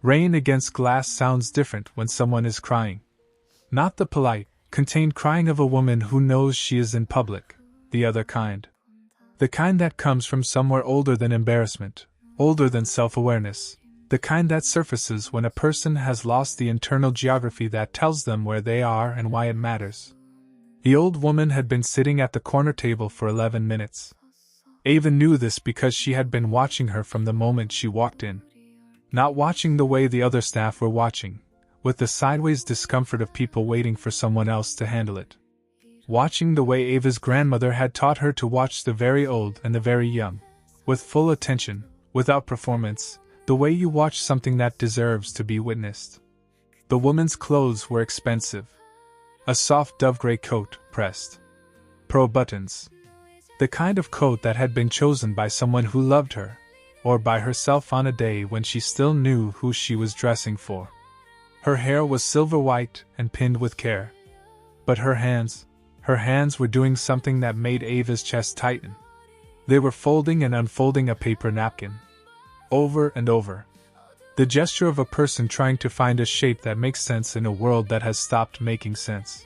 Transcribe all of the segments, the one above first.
Rain against glass sounds different when someone is crying. Not the polite, contained crying of a woman who knows she is in public, the other kind. The kind that comes from somewhere older than embarrassment, older than self-awareness, the kind that surfaces when a person has lost the internal geography that tells them where they are and why it matters. The old woman had been sitting at the corner table for 11 minutes. Ava knew this because she had been watching her from the moment she walked in. Not watching the way the other staff were watching, with the sideways discomfort of people waiting for someone else to handle it. Watching the way Ava's grandmother had taught her to watch the very old and the very young, with full attention, without performance, the way you watch something that deserves to be witnessed. The woman's clothes were expensive. A soft dove-gray coat, pressed. Pearl buttons. The kind of coat that had been chosen by someone who loved her, or by herself on a day when she still knew who she was dressing for. Her hair was silver white and pinned with care. But her hands were doing something that made Ava's chest tighten. They were folding and unfolding a paper napkin. Over and over. The gesture of a person trying to find a shape that makes sense in a world that has stopped making sense.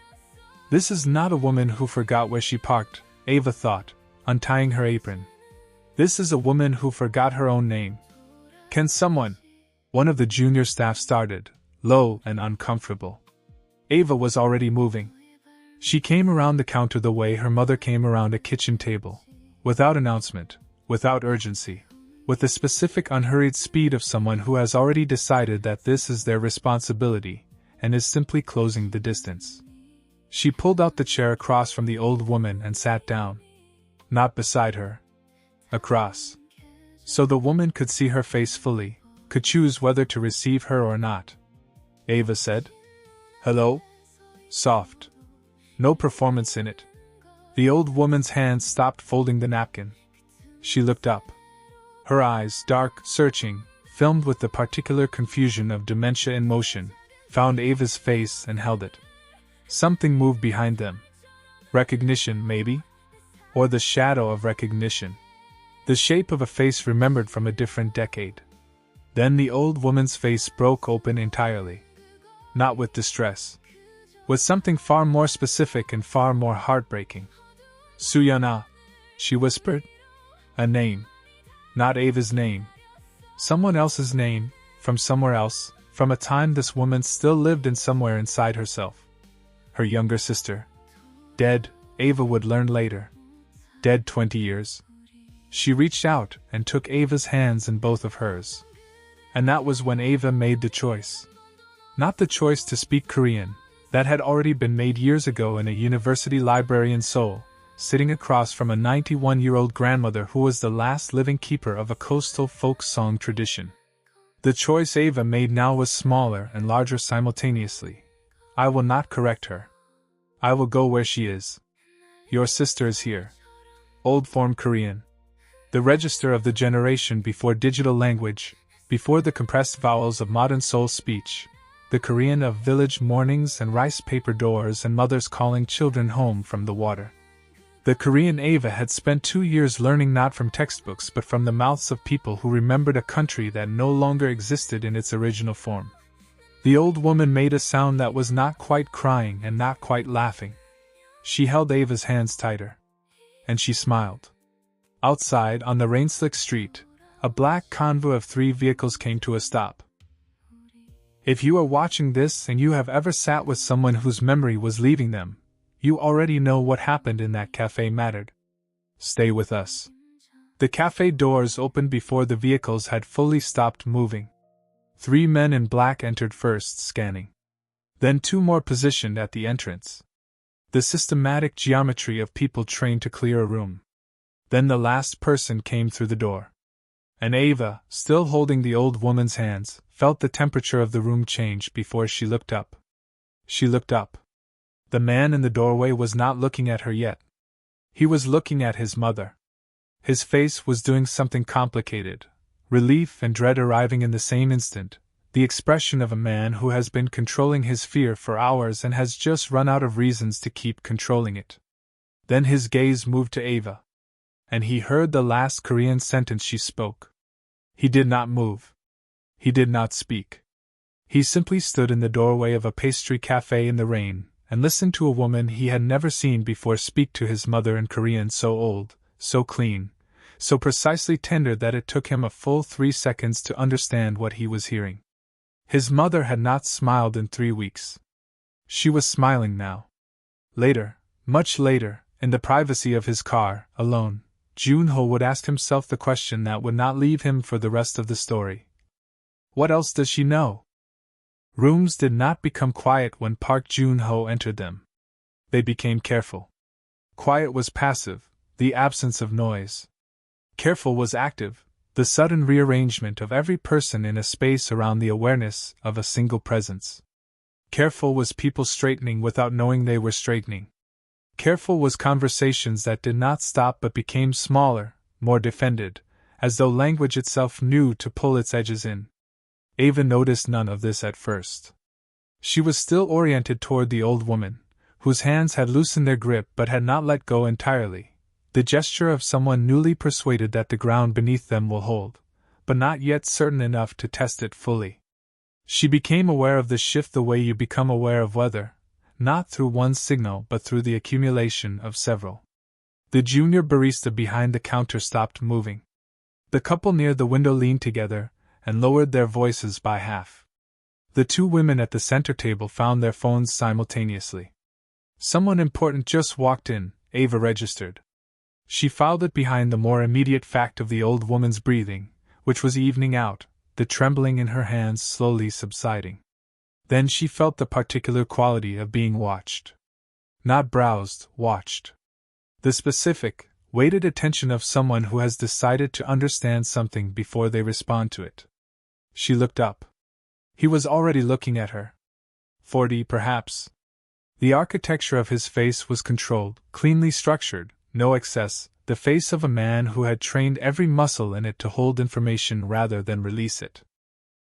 This is not a woman who forgot where she parked, Ava thought, untying her apron. This is a woman who forgot her own name. Can someone? One of the junior staff started, low and uncomfortable. Ava was already moving. She came around the counter the way her mother came around a kitchen table, without announcement, without urgency, with the specific unhurried speed of someone who has already decided that this is their responsibility, and is simply closing the distance. She pulled out the chair across from the old woman and sat down. Not beside her. Across. So the woman could see her face fully, could choose whether to receive her or not. Ava said, "Hello?" Soft. No performance in it. The old woman's hands stopped folding the napkin. She looked up. Her eyes, dark, searching, filmed with the particular confusion of dementia in motion, found Ava's face and held it. Something moved behind them. Recognition, maybe? Or the shadow of recognition. The shape of a face remembered from a different decade. Then the old woman's face broke open entirely. Not with distress. With something far more specific and far more heartbreaking. "Suyana," she whispered. A name. Not Ava's name. Someone else's name, from somewhere else, from a time this woman still lived in somewhere inside herself. Her younger sister. Dead, Ava would learn later. Dead 20 years. She reached out and took Ava's hands in both of hers. And that was when Ava made the choice. Not the choice to speak Korean. That had already been made years ago in a university library in Seoul, sitting across from a 91-year-old grandmother who was the last living keeper of a coastal folk song tradition. The choice Ava made now was smaller and larger simultaneously. I will not correct her. I will go where she is. Your sister is here. Old form Korean. The register of the generation before digital language, before the compressed vowels of modern Seoul speech. The Korean of village mornings and rice paper doors and mothers calling children home from the water. The Korean Ava had spent 2 years learning not from textbooks but from the mouths of people who remembered a country that no longer existed in its original form. The old woman made a sound that was not quite crying and not quite laughing. She held Ava's hands tighter. And she smiled. Outside, on the rain-slicked street, a black convoy of 3 vehicles came to a stop. If you are watching this and you have ever sat with someone whose memory was leaving them, you already know what happened in that cafe mattered. Stay with us. The cafe doors opened before the vehicles had fully stopped moving. 3 men in black entered first, scanning. Then 2 more positioned at the entrance. The systematic geometry of people trained to clear a room. Then the last person came through the door. And Ava, still holding the old woman's hands, felt the temperature of the room change before she looked up. She looked up. The man in the doorway was not looking at her yet. He was looking at his mother. His face was doing something complicated, relief and dread arriving in the same instant, the expression of a man who has been controlling his fear for hours and has just run out of reasons to keep controlling it. Then his gaze moved to Ava. And he heard the last Korean sentence she spoke. He did not move. He did not speak. He simply stood in the doorway of a pastry cafe in the rain, and listened to a woman he had never seen before speak to his mother in Korean so old, so clean, so precisely tender that it took him a full 3 seconds to understand what he was hearing. His mother had not smiled in 3 weeks. She was smiling now. Later, much later, in the privacy of his car, alone, Joon-ho would ask himself the question that would not leave him for the rest of the story. What else does she know? Rooms did not become quiet when Park Joon-ho entered them. They became careful. Quiet was passive, the absence of noise. Careful was active, the sudden rearrangement of every person in a space around the awareness of a single presence. Careful was people straightening without knowing they were straightening. Careful was conversations that did not stop but became smaller, more defended, as though language itself knew to pull its edges in. Ava noticed none of this at first. She was still oriented toward the old woman, whose hands had loosened their grip but had not let go entirely, the gesture of someone newly persuaded that the ground beneath them will hold, but not yet certain enough to test it fully. She became aware of the shift the way you become aware of weather, not through one signal but through the accumulation of several. The junior barista behind the counter stopped moving. The couple near the window leaned together and lowered their voices by half. The 2 women at the center table found their phones simultaneously. Someone important just walked in, Ava registered. She filed it behind the more immediate fact of the old woman's breathing, which was evening out, the trembling in her hands slowly subsiding. Then she felt the particular quality of being watched. Not browsed, watched. The specific, weighted attention of someone who has decided to understand something before they respond to it. She looked up. He was already looking at her. 40, perhaps. The architecture of his face was controlled, cleanly structured, no excess, the face of a man who had trained every muscle in it to hold information rather than release it.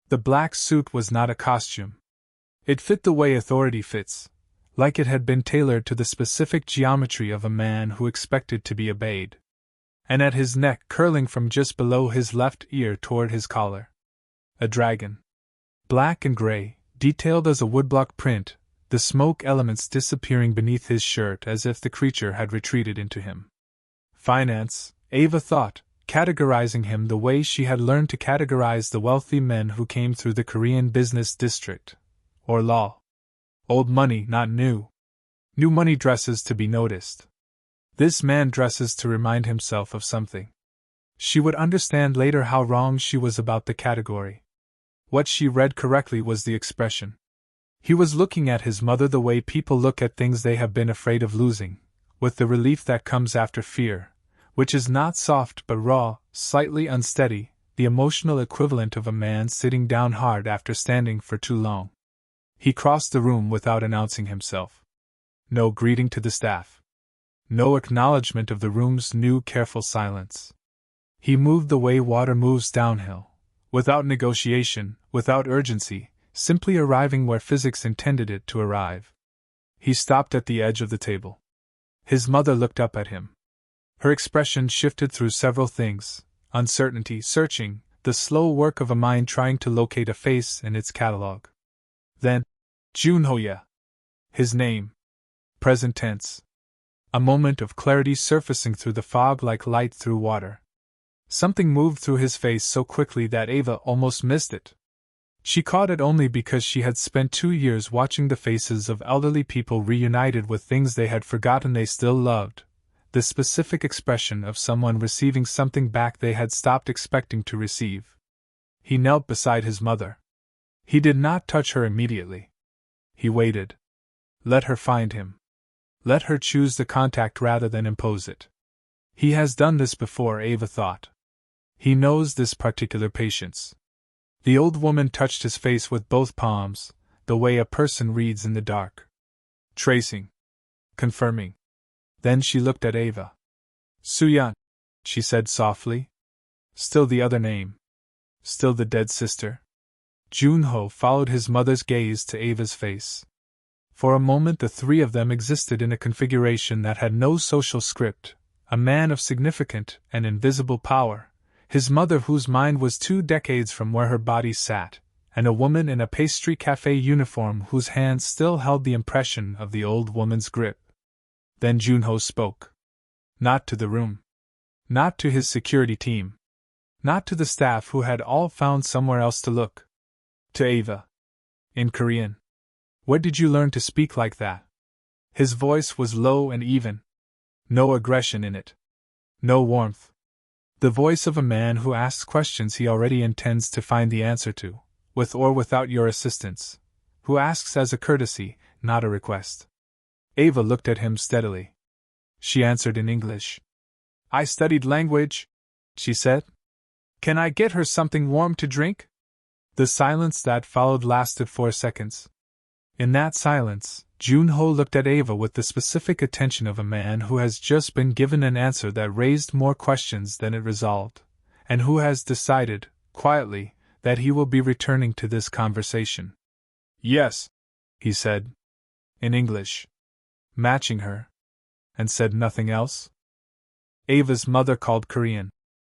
The black suit was not a costume. It fit the way authority fits, like it had been tailored to the specific geometry of a man who expected to be obeyed. And at his neck, curling from just below his left ear toward his collar, a dragon. Black and gray, detailed as a woodblock print, the smoke elements disappearing beneath his shirt as if the creature had retreated into him. Finance, Ava thought, categorizing him the way she had learned to categorize the wealthy men who came through the Korean business district. Or law. Old money, not new. New money dresses to be noticed. This man dresses to remind himself of something. She would understand later how wrong she was about the category. What she read correctly was the expression. He was looking at his mother the way people look at things they have been afraid of losing, with the relief that comes after fear, which is not soft but raw, slightly unsteady, the emotional equivalent of a man sitting down hard after standing for too long. He crossed the room without announcing himself. No greeting to the staff. No acknowledgement of the room's new careful silence. He moved the way water moves downhill, without negotiation, without urgency, simply arriving where physics intended it to arrive. He stopped at the edge of the table. His mother looked up at him. Her expression shifted through several things: uncertainty, searching, the slow work of a mind trying to locate a face in its catalog. Then, Joon-ho, yeah. His name. Present tense. A moment of clarity surfacing through the fog like light through water. Something moved through his face so quickly that Ava almost missed it. She caught it only because she had spent 2 years watching the faces of elderly people reunited with things they had forgotten they still loved, the specific expression of someone receiving something back they had stopped expecting to receive. He knelt beside his mother. He did not touch her immediately. He waited. Let her find him. Let her choose the contact rather than impose it. He has done this before, Ava thought. He knows this particular patience. The old woman touched his face with both palms, the way a person reads in the dark. Tracing. Confirming. Then she looked at Ava. Suyan, she said softly. Still the other name. Still the dead sister. Joon-ho followed his mother's gaze to Ava's face. For a moment the 3 of them existed in a configuration that had no social script, a man of significant and invisible power, his mother whose mind was 2 decades from where her body sat, and a woman in a pastry cafe uniform whose hands still held the impression of the old woman's grip. Then Joon-ho spoke. Not to the room. Not to his security team. Not to the staff who had all found somewhere else to look. To Ava. In Korean. Where did you learn to speak like that? His voice was low and even. No aggression in it. No warmth. The voice of a man who asks questions he already intends to find the answer to, with or without your assistance. Who asks as a courtesy, not a request. Ava looked at him steadily. She answered in English. I studied language, she said. Can I get her something warm to drink? The silence that followed lasted 4 seconds. In that silence, Joon-ho looked at Ava with the specific attention of a man who has just been given an answer that raised more questions than it resolved, and who has decided, quietly, that he will be returning to this conversation. Yes, he said. In English. Matching her. And said nothing else? Ava's mother called Korean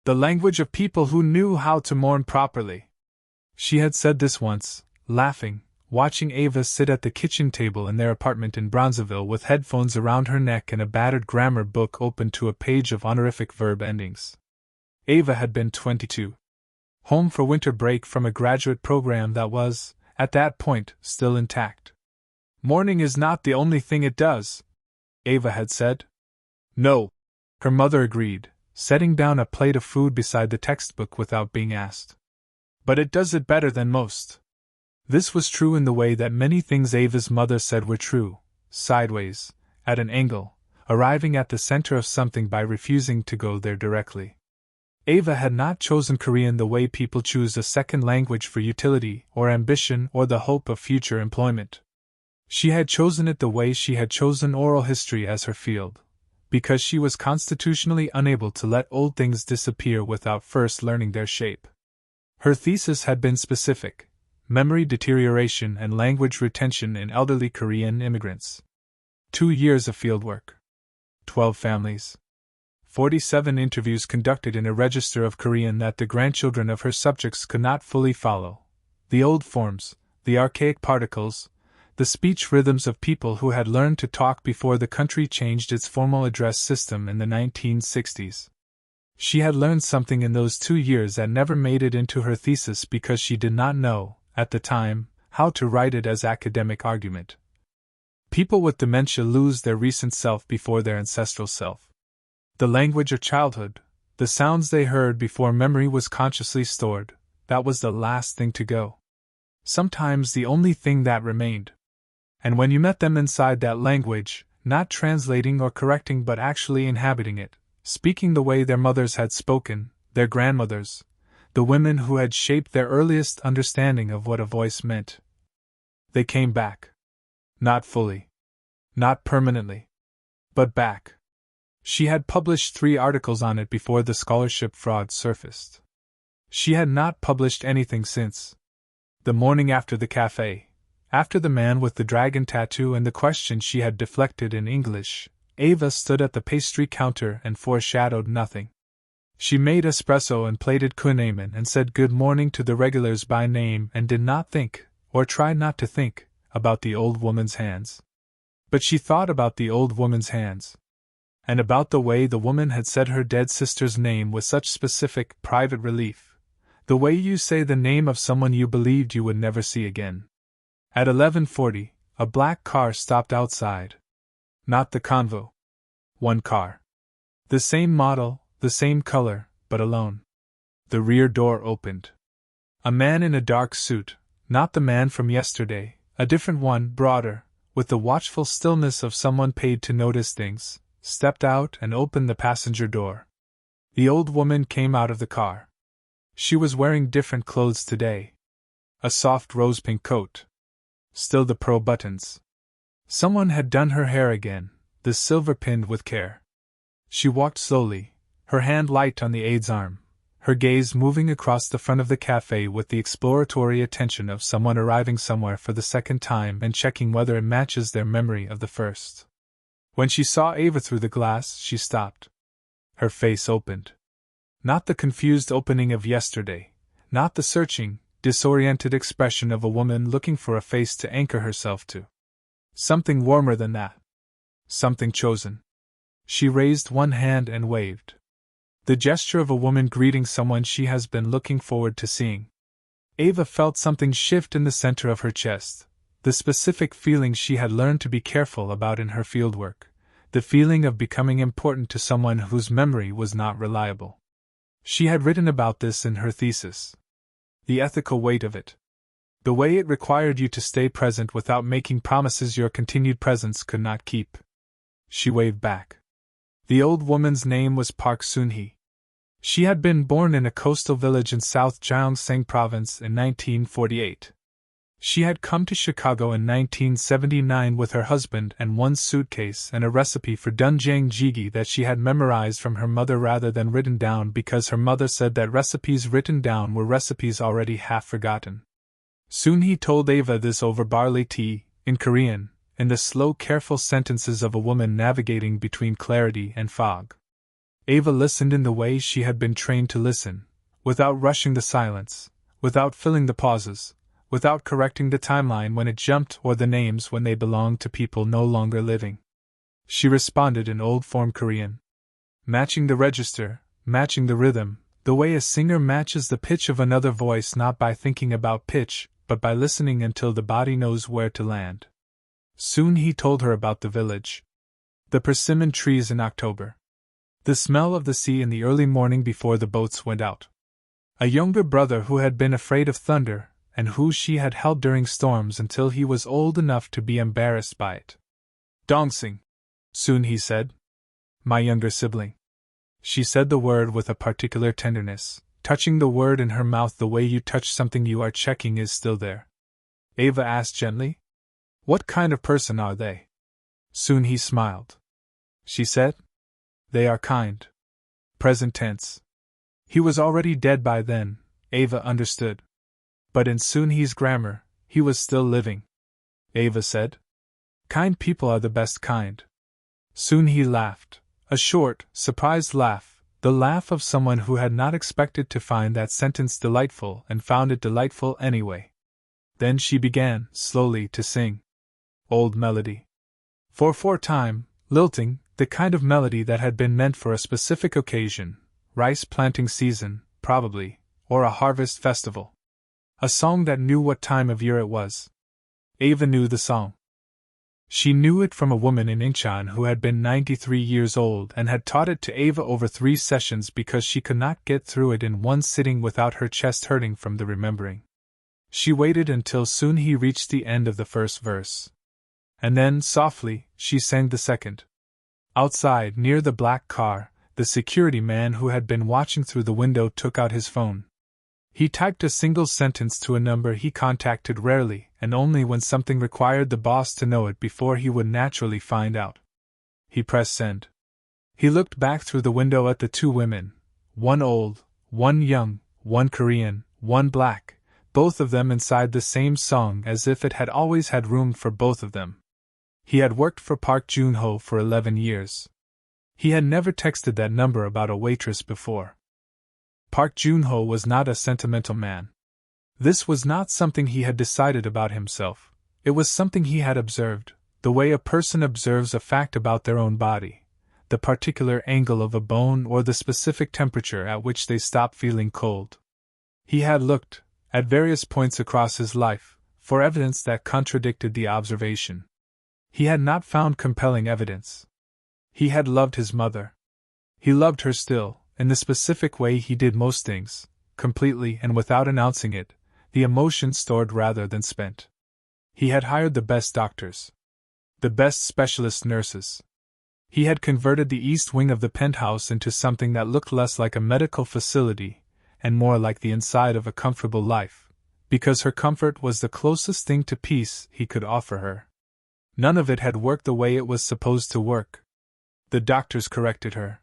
the language of people who knew how to mourn properly. She had said this once, laughing, watching Ava sit at the kitchen table in their apartment in Bronzeville with headphones around her neck and a battered grammar book open to a page of honorific verb endings. Ava had been 22. Home for winter break from a graduate program that was, at that point, still intact. Mourning is not the only thing it does, Ava had said. No, her mother agreed, setting down a plate of food beside the textbook without being asked. But it does it better than most. This was true in the way that many things Ava's mother said were true, sideways, at an angle, arriving at the center of something by refusing to go there directly. Ava had not chosen Korean the way people choose a second language for utility or ambition or the hope of future employment. She had chosen it the way she had chosen oral history as her field, because she was constitutionally unable to let old things disappear without first learning their shape. Her thesis had been specific: memory deterioration and language retention in elderly Korean immigrants. 2 years of fieldwork. 12 families. 47 interviews conducted in a register of Korean that the grandchildren of her subjects could not fully follow. The old forms, the archaic particles, the speech rhythms of people who had learned to talk before the country changed its formal address system in the 1960s. She had learned something in those 2 years that never made it into her thesis because she did not know, at the time, how to write it as academic argument. People with dementia lose their recent self before their ancestral self. The language of childhood, the sounds they heard before memory was consciously stored, that was the last thing to go. Sometimes the only thing that remained. And when you met them inside that language, not translating or correcting but actually inhabiting it, speaking the way their mothers had spoken, their grandmothers, the women who had shaped their earliest understanding of what a voice meant, they came back. Not fully. Not permanently. But back. She had published 3 articles on it before the scholarship fraud surfaced. She had not published anything since. The morning after the cafe, after the man with the dragon tattoo and the question she had deflected in English, Ava stood at the pastry counter and foreshadowed nothing. She made espresso and plated kunaiman and said good morning to the regulars by name and did not think, or tried not to think, about the old woman's hands. But she thought about the old woman's hands. And about the way the woman had said her dead sister's name with such specific, private relief. The way you say the name of someone you believed you would never see again. At 11:40, a black car stopped outside. Not the convo. One car. The same model, the same color, but alone. The rear door opened. A man in a dark suit, not the man from yesterday, a different one, broader, with the watchful stillness of someone paid to notice things, stepped out and opened the passenger door. The old woman came out of the car. She was wearing different clothes today. A soft rose-pink coat. Still the pearl buttons. Someone had done her hair again, the silver pinned with care. She walked slowly, her hand light on the aide's arm, her gaze moving across the front of the cafe with the exploratory attention of someone arriving somewhere for the second time and checking whether it matches their memory of the first. When she saw Ava through the glass, she stopped. Her face opened. Not the confused opening of yesterday, not the searching, disoriented expression of a woman looking for a face to anchor herself to. Something warmer than that. Something chosen. She raised one hand and waved. The gesture of a woman greeting someone she has been looking forward to seeing. Ava felt something shift in the center of her chest, the specific feeling she had learned to be careful about in her fieldwork, the feeling of becoming important to someone whose memory was not reliable. She had written about this in her thesis. The ethical weight of it. The way it required you to stay present without making promises your continued presence could not keep. She waved back. The old woman's name was Park Soon-hee. She had been born in a coastal village in South Gyeongsang Province in 1948. She had come to Chicago in 1979 with her husband and one suitcase and a recipe for doenjang jjigae that she had memorized from her mother rather than written down because her mother said that recipes written down were recipes already half forgotten. Soon-hee told Ava this over barley tea, in Korean, in the slow, careful sentences of a woman navigating between clarity and fog. Ava listened in the way she had been trained to listen, without rushing the silence, without filling the pauses, without correcting the timeline when it jumped or the names when they belonged to people no longer living. She responded in old-form Korean. Matching the register, matching the rhythm, the way a singer matches the pitch of another voice not by thinking about pitch, but by listening until the body knows where to land. Soon he told her about the village. The persimmon trees in October. The smell of the sea in the early morning before the boats went out. A younger brother who had been afraid of thunder, and who she had held during storms until he was old enough to be embarrassed by it. Dongsing, Soon-hee said. My younger sibling. She said the word with a particular tenderness, touching the word in her mouth the way you touch something you are checking is still there. Ava asked gently. What kind of person are they? Soon-hee smiled. She said. They are kind. Present tense. He was already dead by then, Ava understood. But in Soon-hee's grammar, he was still living. Ava said. Kind people are the best kind. Soon-hee laughed, a short, surprised laugh, the laugh of someone who had not expected to find that sentence delightful and found it delightful anyway. Then she began, slowly, to sing. Old melody. 4/4 time, lilting, the kind of melody that had been meant for a specific occasion, rice planting season, probably, or a harvest festival. A song that knew what time of year it was. Ava knew the song. She knew it from a woman in Incheon who had been 93 years old and had taught it to Ava over 3 sessions because she could not get through it in one sitting without her chest hurting from the remembering. She waited until Soon-hee reached the end of the first verse. And then, softly, she sang the second. Outside, near the black car, the security man who had been watching through the window took out his phone. He typed a single sentence to a number he contacted rarely and only when something required the boss to know it before he would naturally find out. He pressed send. He looked back through the window at the 2 women, one old, one young, one Korean, one black, both of them inside the same song as if it had always had room for both of them. He had worked for Park Joon-ho for 11 years. He had never texted that number about a waitress before. Park Joon-ho was not a sentimental man. This was not something he had decided about himself, it was something he had observed, the way a person observes a fact about their own body, the particular angle of a bone or the specific temperature at which they stop feeling cold. He had looked, at various points across his life, for evidence that contradicted the observation. He had not found compelling evidence. He had loved his mother. He loved her still, in the specific way he did most things, completely and without announcing it, the emotion stored rather than spent. He had hired the best doctors, the best specialist nurses. He had converted the east wing of the penthouse into something that looked less like a medical facility and more like the inside of a comfortable life, because her comfort was the closest thing to peace he could offer her. None of it had worked the way it was supposed to work. The doctors corrected her.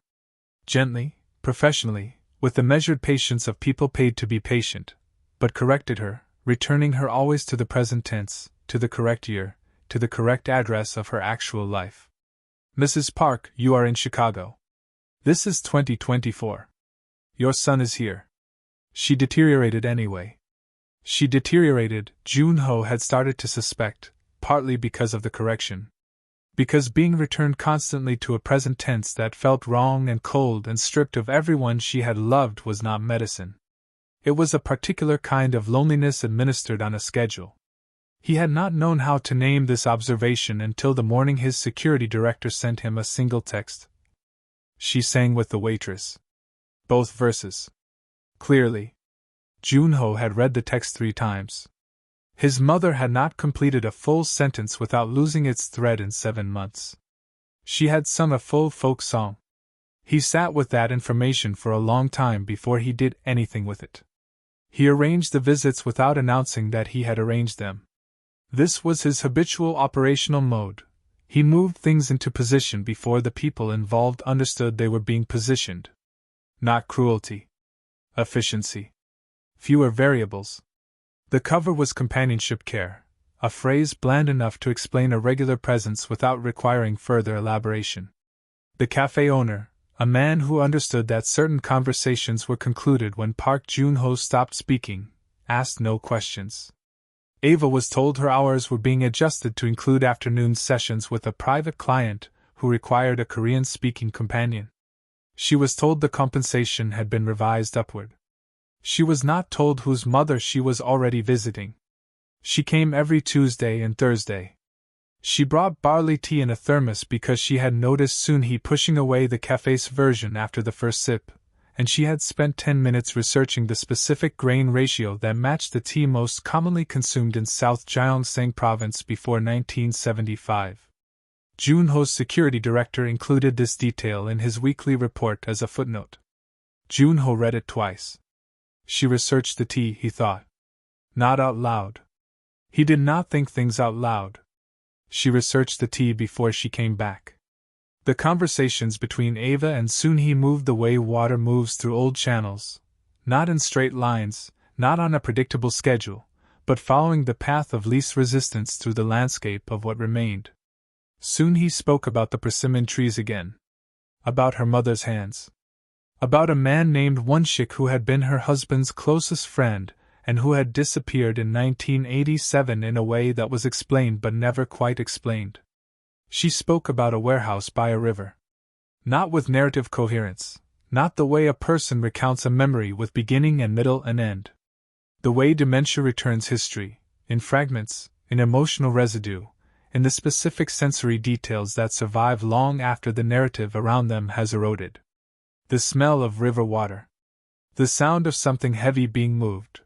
Gently, professionally, with the measured patience of people paid to be patient, but corrected her, returning her always to the present tense, to the correct year, to the correct address of her actual life. Mrs. Park, you are in Chicago. This is 2024. Your son is here. She deteriorated anyway. She deteriorated, Joon-ho had started to suspect, partly because of the correction. Because being returned constantly to a present tense that felt wrong and cold and stripped of everyone she had loved was not medicine. It was a particular kind of loneliness administered on a schedule. He had not known how to name this observation until the morning his security director sent him a single text. She sang with the waitress. Both verses. Clearly. Joon-ho had read the text 3 times. His mother had not completed a full sentence without losing its thread in 7 months. She had sung a full folk song. He sat with that information for a long time before he did anything with it. He arranged the visits without announcing that he had arranged them. This was his habitual operational mode. He moved things into position before the people involved understood they were being positioned. Not cruelty. Efficiency. Fewer variables. The cover was companionship care, a phrase bland enough to explain a regular presence without requiring further elaboration. The cafe owner, a man who understood that certain conversations were concluded when Park Joon-ho stopped speaking, asked no questions. Ava was told her hours were being adjusted to include afternoon sessions with a private client who required a Korean-speaking companion. She was told the compensation had been revised upward. She was not told whose mother she was already visiting. She came every Tuesday and Thursday. She brought barley tea in a thermos because she had noticed Soon-hee pushing away the cafe's version after the first sip, and she had spent 10 minutes researching the specific grain ratio that matched the tea most commonly consumed in South Gyeongsang Province before 1975. Joon-ho's security director included this detail in his weekly report as a footnote. Joon-ho read it twice. She researched the tea, he thought. Not out loud. He did not think things out loud. She researched the tea before she came back. The conversations between Ava and Soon-hee moved the way water moves through old channels, not in straight lines, not on a predictable schedule, but following the path of least resistance through the landscape of what remained. Soon-hee spoke about the persimmon trees again. About her mother's hands. About a man named Won-shik who had been her husband's closest friend and who had disappeared in 1987 in a way that was explained but never quite explained. She spoke about a warehouse by a river. Not with narrative coherence, not the way a person recounts a memory with beginning and middle and end. The way dementia returns history, in fragments, in emotional residue, in the specific sensory details that survive long after the narrative around them has eroded. The smell of river water. The sound of something heavy being moved.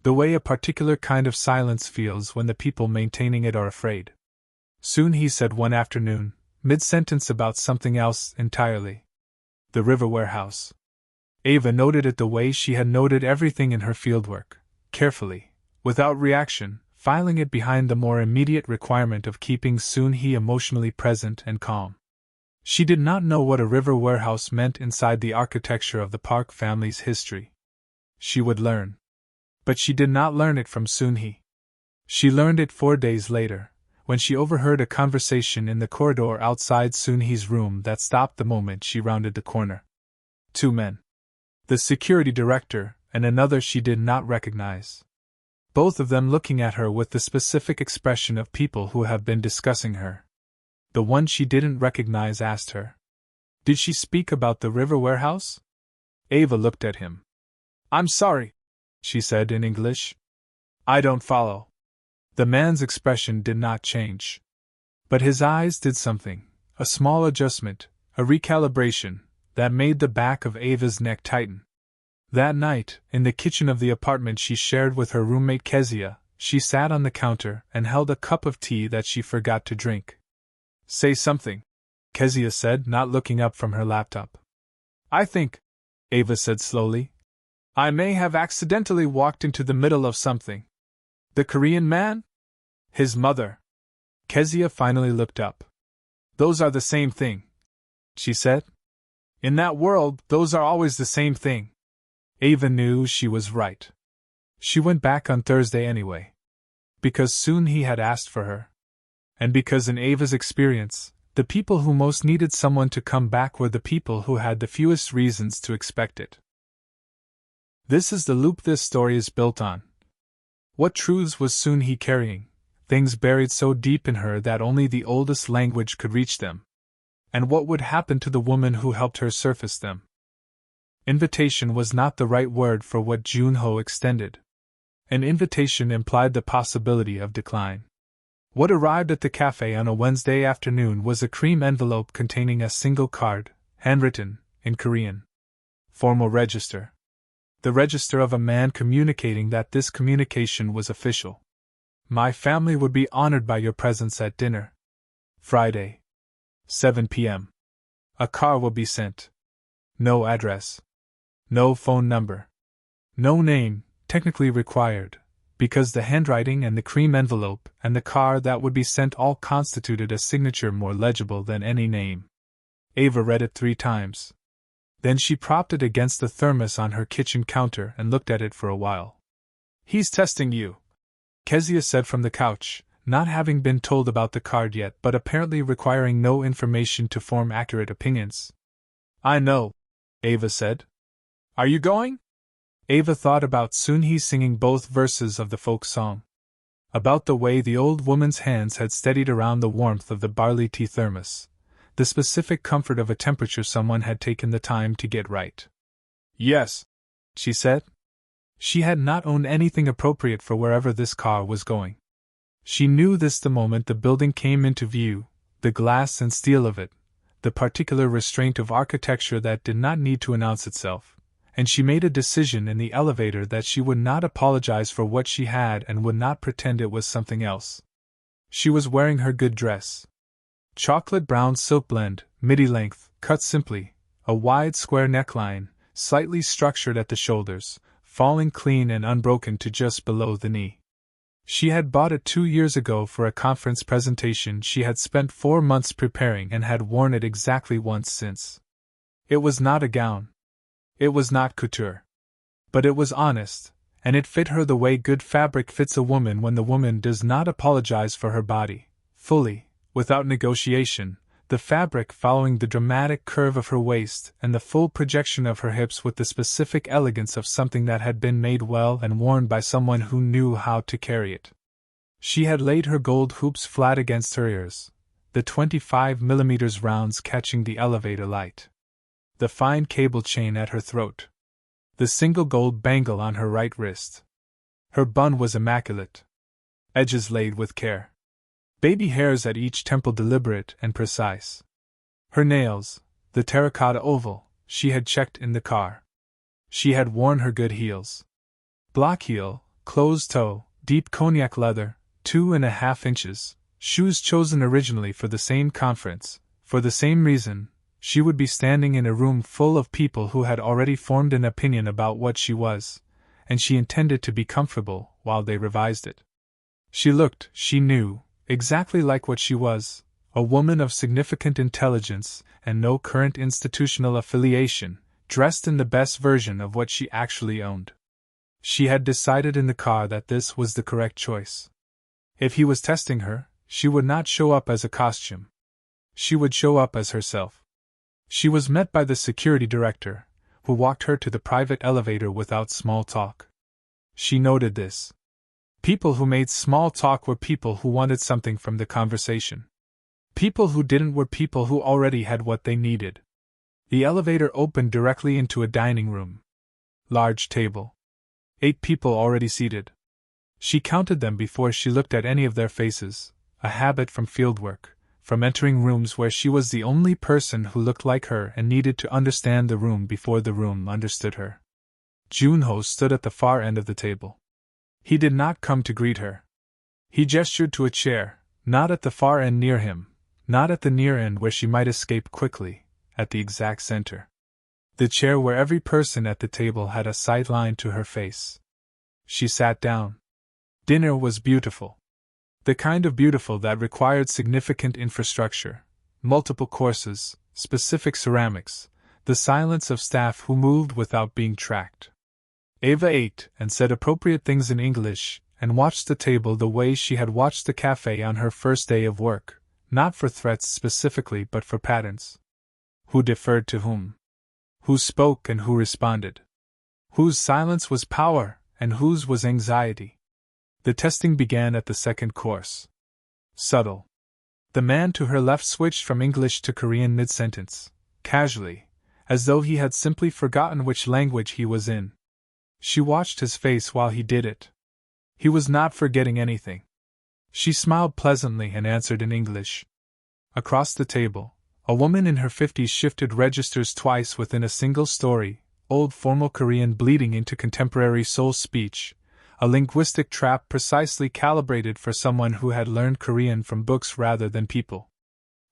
The way a particular kind of silence feels when the people maintaining it are afraid. Soon-hee said one afternoon, mid-sentence about something else entirely. The river warehouse. Ava noted it the way she had noted everything in her fieldwork, carefully, without reaction, filing it behind the more immediate requirement of keeping Soon-hee emotionally present and calm. She did not know what a river warehouse meant inside the architecture of the Park family's history. She would learn. But she did not learn it from Soon-hee. She learned it 4 days later, when she overheard a conversation in the corridor outside Soon-hee's room that stopped the moment she rounded the corner. 2 men. The security director and another she did not recognize. Both of them looking at her with the specific expression of people who have been discussing her. The one she didn't recognize asked her, "Did she speak about the river warehouse?" Ava looked at him. "I'm sorry," she said in English. "I don't follow." The man's expression did not change. But his eyes did something, a small adjustment, a recalibration, that made the back of Ava's neck tighten. That night, in the kitchen of the apartment she shared with her roommate Kezia, she sat on the counter and held a cup of tea that she forgot to drink. "Say something," Kezia said, not looking up from her laptop. "I think," Ava said slowly, "I may have accidentally walked into the middle of something." "The Korean man?" "His mother." Kezia finally looked up. "Those are the same thing," she said. "In that world, those are always the same thing." Ava knew she was right. She went back on Thursday anyway. Because Soon-hee had asked for her. And because in Ava's experience, the people who most needed someone to come back were the people who had the fewest reasons to expect it. This is the loop this story is built on. What truths was Soon-hee carrying, things buried so deep in her that only the oldest language could reach them? And what would happen to the woman who helped her surface them? Invitation was not the right word for what Joon-ho extended. An invitation implied the possibility of decline. What arrived at the cafe on a Wednesday afternoon was a cream envelope containing a single card, handwritten, in Korean. Formal register. The register of a man communicating that this communication was official. My family would be honored by your presence at dinner. Friday. 7 p.m. A car will be sent. No address. No phone number. No name, technically required, because the handwriting and the cream envelope and the car that would be sent all constituted a signature more legible than any name. Ava read it 3 times. Then she propped it against the thermos on her kitchen counter and looked at it for a while. He's testing you, Kezia said from the couch, not having been told about the card yet but apparently requiring no information to form accurate opinions. I know, Ava said. Are you going? Ava thought about Soon-hee singing both verses of the folk song. About the way the old woman's hands had steadied around the warmth of the barley tea thermos, the specific comfort of a temperature someone had taken the time to get right. Yes, she said. She had not owned anything appropriate for wherever this car was going. She knew this the moment the building came into view, the glass and steel of it, the particular restraint of architecture that did not need to announce itself, and she made a decision in the elevator that she would not apologize for what she had and would not pretend it was something else. She was wearing her good dress. Chocolate brown silk blend, midi length, cut simply, a wide square neckline, slightly structured at the shoulders, falling clean and unbroken to just below the knee. She had bought it 2 years ago for a conference presentation she had spent 4 months preparing and had worn it exactly once since. It was not a gown. It was not couture. But it was honest, and it fit her the way good fabric fits a woman when the woman does not apologize for her body, fully, without negotiation, the fabric following the dramatic curve of her waist and the full projection of her hips with the specific elegance of something that had been made well and worn by someone who knew how to carry it. She had laid her gold hoops flat against her ears, the 25mm rounds catching the elevator light. The fine cable chain at her throat. The single gold bangle on her right wrist. Her bun was immaculate. Edges laid with care. Baby hairs at each temple deliberate and precise. Her nails, the terracotta oval, she had checked in the car. She had worn her good heels. Block heel, closed toe, deep cognac leather, 2.5 inches, shoes chosen originally for the same conference, for the same reason. She would be standing in a room full of people who had already formed an opinion about what she was, and she intended to be comfortable while they revised it. She looked, she knew, exactly like what she was, a woman of significant intelligence and no current institutional affiliation, dressed in the best version of what she actually owned. She had decided in the car that this was the correct choice. If he was testing her, she would not show up as a costume. She would show up as herself. She was met by the security director, who walked her to the private elevator without small talk. She noted this. People who made small talk were people who wanted something from the conversation. People who didn't were people who already had what they needed. The elevator opened directly into a dining room. Large table. 8 people already seated. She counted them before she looked at any of their faces, a habit from fieldwork, from entering rooms where she was the only person who looked like her and needed to understand the room before the room understood her. Joon-ho stood at the far end of the table. He did not come to greet her. He gestured to a chair, not at the far end near him, not at the near end where she might escape quickly, at the exact center. The chair where every person at the table had a sight line to her face. She sat down. Dinner was beautiful. The kind of beautiful that required significant infrastructure, multiple courses, specific ceramics, the silence of staff who moved without being tracked. Ava ate and said appropriate things in English, and watched the table the way she had watched the cafe on her first day of work, not for threats specifically but for patterns. Who deferred to whom? Who spoke and who responded? Whose silence was power, and whose was anxiety? The testing began at the second course. Subtle. The man to her left switched from English to Korean mid-sentence, casually, as though he had simply forgotten which language he was in. She watched his face while he did it. He was not forgetting anything. She smiled pleasantly and answered in English. Across the table, a woman in her 50s shifted registers twice within a single story, old formal Korean bleeding into contemporary soul speech, a linguistic trap precisely calibrated for someone who had learned Korean from books rather than people.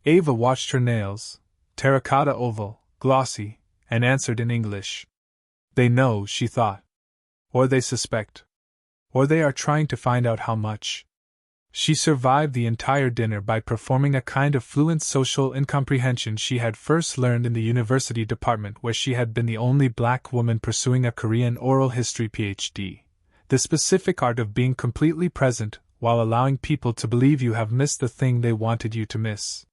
Ava watched her nails, terracotta oval, glossy, and answered in English. They know, she thought. Or they suspect. Or they are trying to find out how much. She survived the entire dinner by performing a kind of fluent social incomprehension she had first learned in the university department, where she had been the only black woman pursuing a Korean oral history PhD. The specific art of being completely present while allowing people to believe you have missed the thing they wanted you to miss.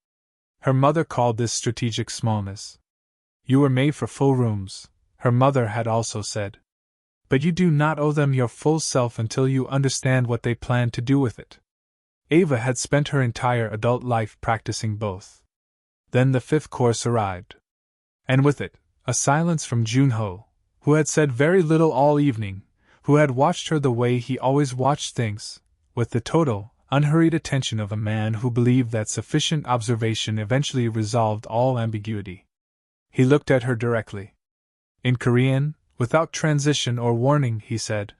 Her mother called this strategic smallness. You were made for full rooms, her mother had also said. But you do not owe them your full self until you understand what they plan to do with it. Ava had spent her entire adult life practicing both. Then the fifth course arrived. And with it, a silence from Joon-ho, who had said very little all evening, who had watched her the way he always watched things, with the total, unhurried attention of a man who believed that sufficient observation eventually resolved all ambiguity. He looked at her directly. In Korean, without transition or warning, he said,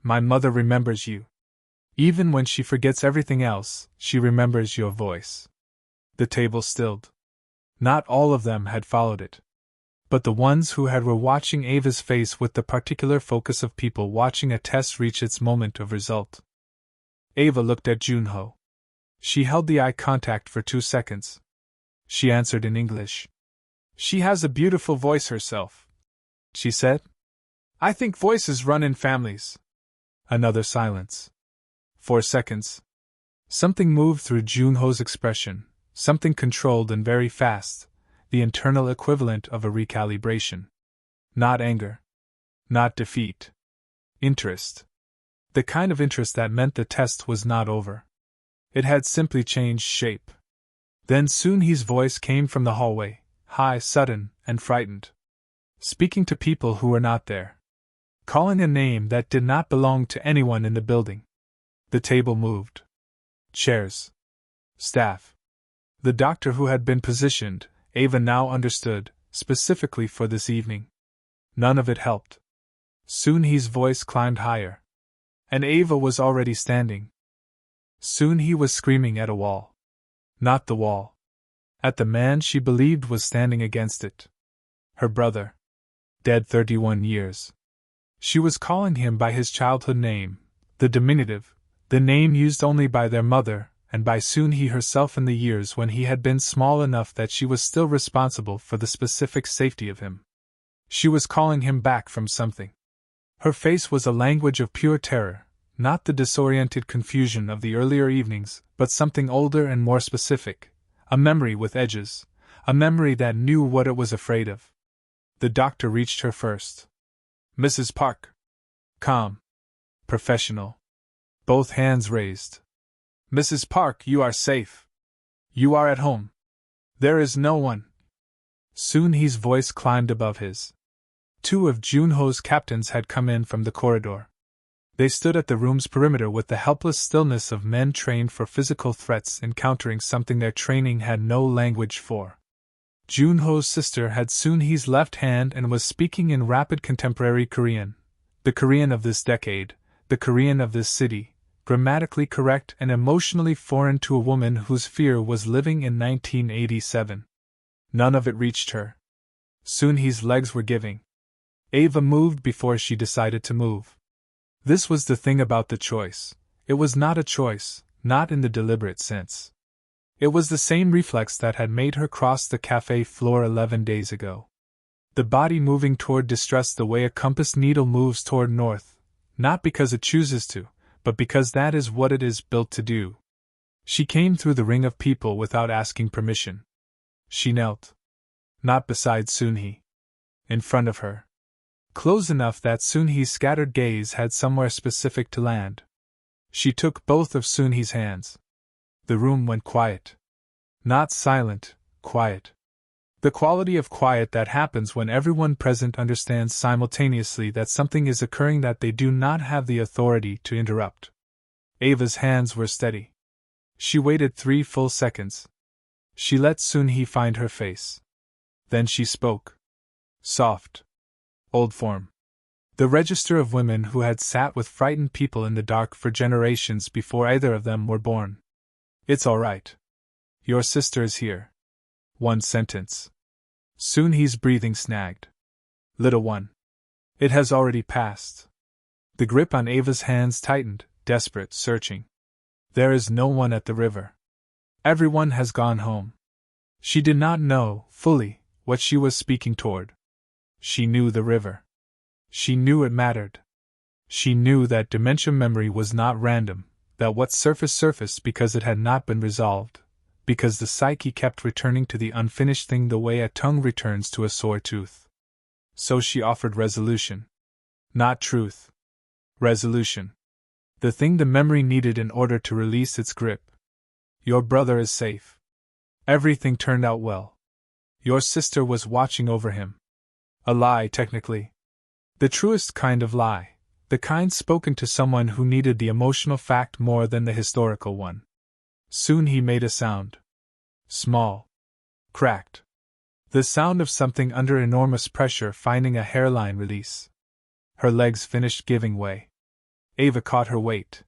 "My mother remembers you. Even when she forgets everything else, she remembers your voice." The table stilled. Not all of them had followed it. But the ones who had were watching Ava's face with the particular focus of people watching a test reach its moment of result. Ava looked at Joon-ho. She held the eye contact for 2 seconds. She answered in English. "She has a beautiful voice herself," she said. "I think voices run in families." Another silence. 4 seconds. Something moved through Joon-ho's expression, something controlled and very fast, the internal equivalent of a recalibration. Not anger. Not defeat. Interest. The kind of interest that meant the test was not over. It had simply changed shape. Then Soon-hee's voice came from the hallway, high, sudden, and frightened. Speaking to people who were not there. Calling a name that did not belong to anyone in the building. The table moved. Chairs. Staff. The doctor who had been positioned, Ava now understood, specifically for this evening. None of it helped. Soon-hee's voice climbed higher. And Ava was already standing. Soon-hee was screaming at a wall. Not the wall. At the man she believed was standing against it. Her brother. Dead 31 years. She was calling him by his childhood name, the diminutive, the name used only by their mother, and by Soon-hee herself in the years when he had been small enough that she was still responsible for the specific safety of him. She was calling him back from something. Her face was a language of pure terror, not the disoriented confusion of the earlier evenings, but something older and more specific, a memory with edges, a memory that knew what it was afraid of. The doctor reached her first. "Mrs. Park." Calm. Professional. Both hands raised. "Mrs. Park, you are safe. You are at home. There is no one." Soon-hee's voice climbed above his. 2 of Joon-ho's captains had come in from the corridor. They stood at the room's perimeter with the helpless stillness of men trained for physical threats encountering something their training had no language for. Joon-ho's sister had Soon-hee's left hand and was speaking in rapid contemporary Korean, the Korean of this decade, the Korean of this city, grammatically correct and emotionally foreign to a woman whose fear was living in 1987. None of it reached her. Soon-hee's legs were giving. Ava moved before she decided to move. This was the thing about the choice. It was not a choice, not in the deliberate sense. It was the same reflex that had made her cross the cafe floor 11 days ago. The body moving toward distress the way a compass needle moves toward north, not because it chooses to, but because that is what it is built to do. She came through the ring of people without asking permission. She knelt. Not beside Soon-hee. In front of her. Close enough that Soon-hee's scattered gaze had somewhere specific to land. She took both of Soon-hee's hands. The room went quiet. Not silent, quiet. The quality of quiet that happens when everyone present understands simultaneously that something is occurring that they do not have the authority to interrupt. Ava's hands were steady. She waited 3 full seconds. She let Soon-hee find her face. Then she spoke. Soft. Old form. The register of women who had sat with frightened people in the dark for generations before either of them were born. It's all right. Your sister is here. 1 sentence. Soon-hee's breathing snagged. Little one. It has already passed. The grip on Ava's hands tightened, desperate, searching. There is no one at the river. Everyone has gone home. She did not know, fully, what she was speaking toward. She knew the river. She knew it mattered. She knew that dementia memory was not random, that what surfaced because it had not been resolved, because the psyche kept returning to the unfinished thing the way a tongue returns to a sore tooth. So she offered resolution. Not truth. Resolution. The thing the memory needed in order to release its grip. Your brother is safe. Everything turned out well. Your sister was watching over him. A lie, technically. The truest kind of lie, the kind spoken to someone who needed the emotional fact more than the historical one. Soon-hee made a sound. Small. Cracked. The sound of something under enormous pressure finding a hairline release. Her legs finished giving way. Ava caught her weight.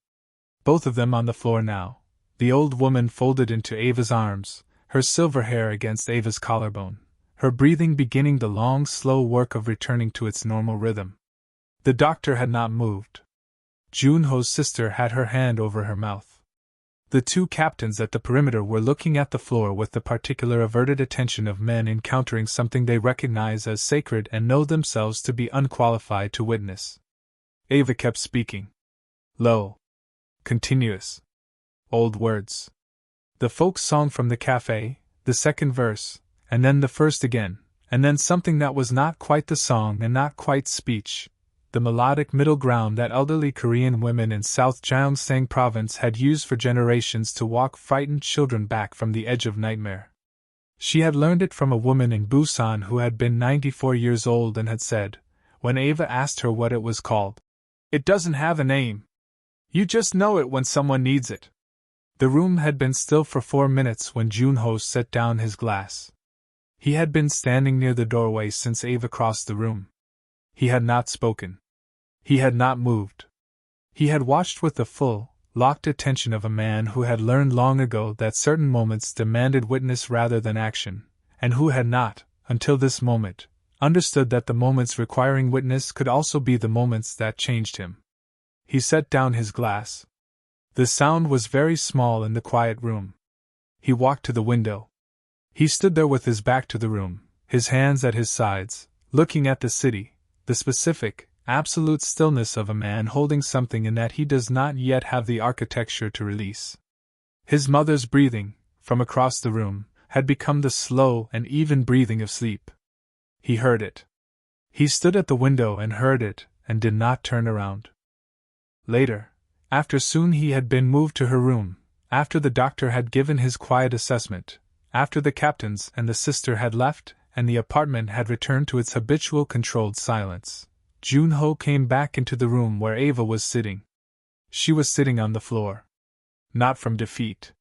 Both of them on the floor now, the old woman folded into Ava's arms, her silver hair against Ava's collarbone, her breathing beginning the long, slow work of returning to its normal rhythm. The doctor had not moved. Joon-ho's sister had her hand over her mouth. The 2 captains at the perimeter were looking at the floor with the particular averted attention of men encountering something they recognize as sacred and know themselves to be unqualified to witness. Ava kept speaking. Low. Continuous. Old words. The folk song from the cafe, the second verse, and then the first again, and then something that was not quite the song and not quite speech, the melodic middle ground that elderly Korean women in South Gyeongsang province had used for generations to walk frightened children back from the edge of nightmare. She had learned it from a woman in Busan who had been 94 years old and had said, when Ava asked her what it was called, "It doesn't have a name. You just know it when someone needs it." The room had been still for 4 minutes when Joon-ho set down his glass. He had been standing near the doorway since Ava crossed the room. He had not spoken. He had not moved. He had watched with the full, locked attention of a man who had learned long ago that certain moments demanded witness rather than action, and who had not, until this moment, understood that the moments requiring witness could also be the moments that changed him. He set down his glass. The sound was very small in the quiet room. He walked to the window. He stood there with his back to the room, his hands at his sides, looking at the city, the specific, absolute stillness of a man holding something in that he does not yet have the architecture to release. His mother's breathing, from across the room, had become the slow and even breathing of sleep. He heard it. He stood at the window and heard it, and did not turn around. Later, after Soon-hee had been moved to her room, after the doctor had given his quiet assessment, after the captains and the sister had left, and the apartment had returned to its habitual controlled silence, Joon-ho came back into the room where Ava was sitting. She was sitting on the floor. Not from defeat.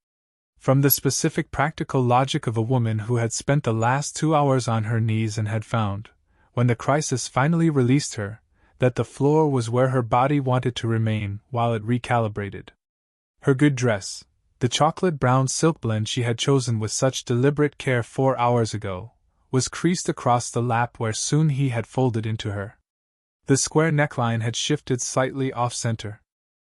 From the specific practical logic of a woman who had spent the last 2 hours on her knees and had found, when the crisis finally released her, that the floor was where her body wanted to remain while it recalibrated. Her good dress, the chocolate-brown silk blend she had chosen with such deliberate care 4 hours ago, was creased across the lap where Soon-hee had folded into her. The square neckline had shifted slightly off-center.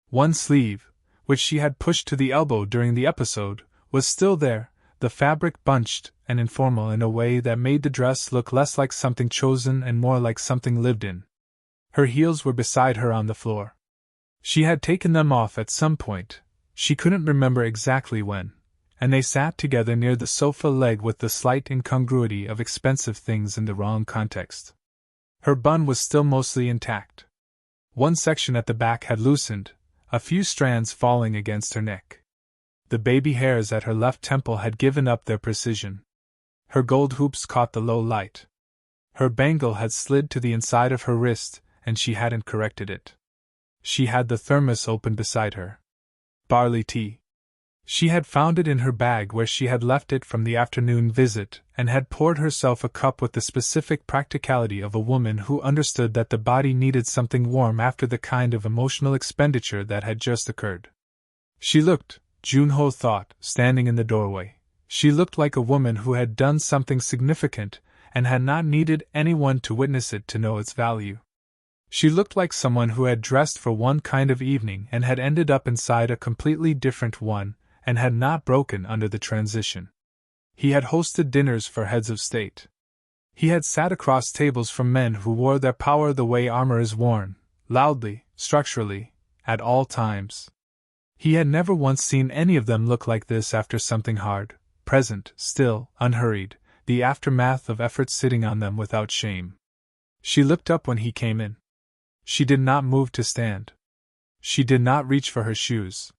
One sleeve, which she had pushed to the elbow during the episode, was still there, the fabric bunched and informal in a way that made the dress look less like something chosen and more like something lived in. Her heels were beside her on the floor. She had taken them off at some point, she couldn't remember exactly when, and they sat together near the sofa leg with the slight incongruity of expensive things in the wrong context. Her bun was still mostly intact. One section at the back had loosened, a few strands falling against her neck. The baby hairs at her left temple had given up their precision. Her gold hoops caught the low light. Her bangle had slid to the inside of her wrist, and she hadn't corrected it. She had the thermos open beside her. Barley tea. She had found it in her bag where she had left it from the afternoon visit, and had poured herself a cup with the specific practicality of a woman who understood that the body needed something warm after the kind of emotional expenditure that had just occurred. She looked, Joon-ho thought, standing in the doorway. She looked like a woman who had done something significant, and had not needed anyone to witness it to know its value. She looked like someone who had dressed for one kind of evening and had ended up inside a completely different one, and had not broken under the transition. He had hosted dinners for heads of state. He had sat across tables from men who wore their power the way armor is worn, loudly, structurally, at all times. He had never once seen any of them look like this after something hard, present, still, unhurried, the aftermath of effort sitting on them without shame. She looked up when he came in. She did not move to stand. She did not reach for her shoes.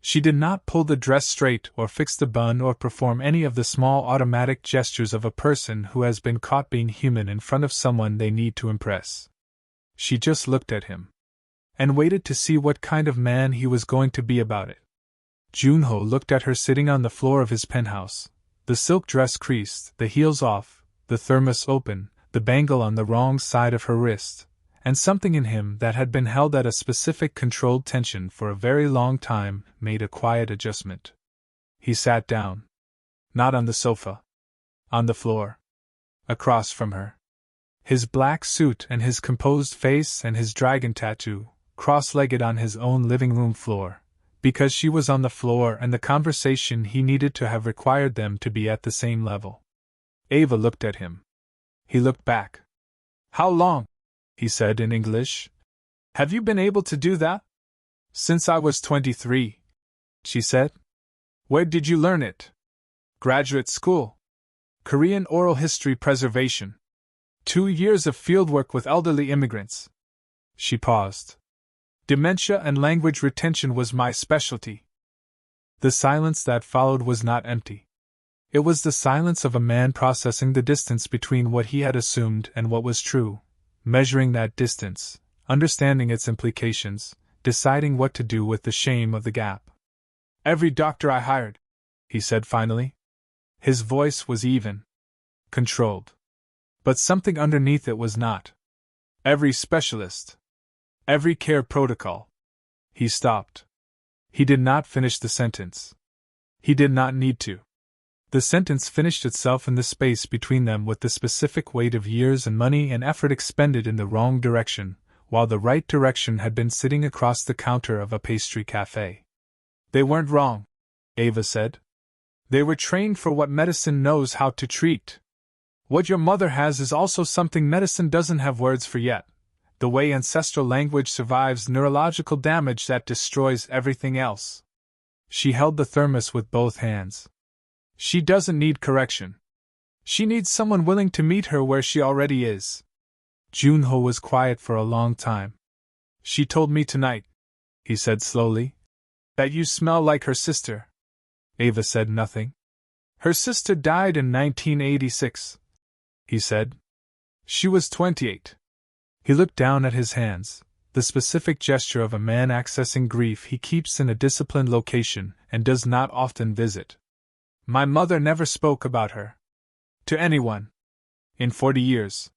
She did not pull the dress straight or fix the bun or perform any of the small automatic gestures of a person who has been caught being human in front of someone they need to impress. She just looked at him. And waited to see what kind of man he was going to be about it. Joon-ho looked at her sitting on the floor of his penthouse, the silk dress creased, the heels off, the thermos open, the bangle on the wrong side of her wrist, and something in him that had been held at a specific controlled tension for a very long time made a quiet adjustment. He sat down. Not on the sofa. On the floor. Across from her. His black suit and his composed face and his dragon tattoo, cross-legged on his own living room floor, because she was on the floor and the conversation he needed to have required them to be at the same level. Ava looked at him. He looked back. "How long?" he said in English. "Have you been able to do that?" "Since I was 23, she said. "Where did you learn it?" "Graduate school. Korean oral history preservation. 2 years of fieldwork with elderly immigrants." She paused. "Dementia and language retention was my specialty." The silence that followed was not empty. It was the silence of a man processing the distance between what he had assumed and what was true, measuring that distance, understanding its implications, deciding what to do with the shame of the gap. "Every doctor I hired," he said finally. His voice was even, controlled. But something underneath it was not. "Every specialist. Every care protocol." He stopped. He did not finish the sentence. He did not need to. The sentence finished itself in the space between them with the specific weight of years and money and effort expended in the wrong direction, while the right direction had been sitting across the counter of a pastry cafe. "They weren't wrong," Ava said. "They were trained for what medicine knows how to treat. What your mother has is also something medicine doesn't have words for yet. The way ancestral language survives neurological damage that destroys everything else." She held the thermos with both hands. "She doesn't need correction. She needs someone willing to meet her where she already is." Joon-ho was quiet for a long time. "She told me tonight," he said slowly, "that you smell like her sister." Ava said nothing. "Her sister died in 1986, he said. She was 28. He looked down at his hands, the specific gesture of a man accessing grief he keeps in a disciplined location and does not often visit. "My mother never spoke about her. To anyone. In 40 years.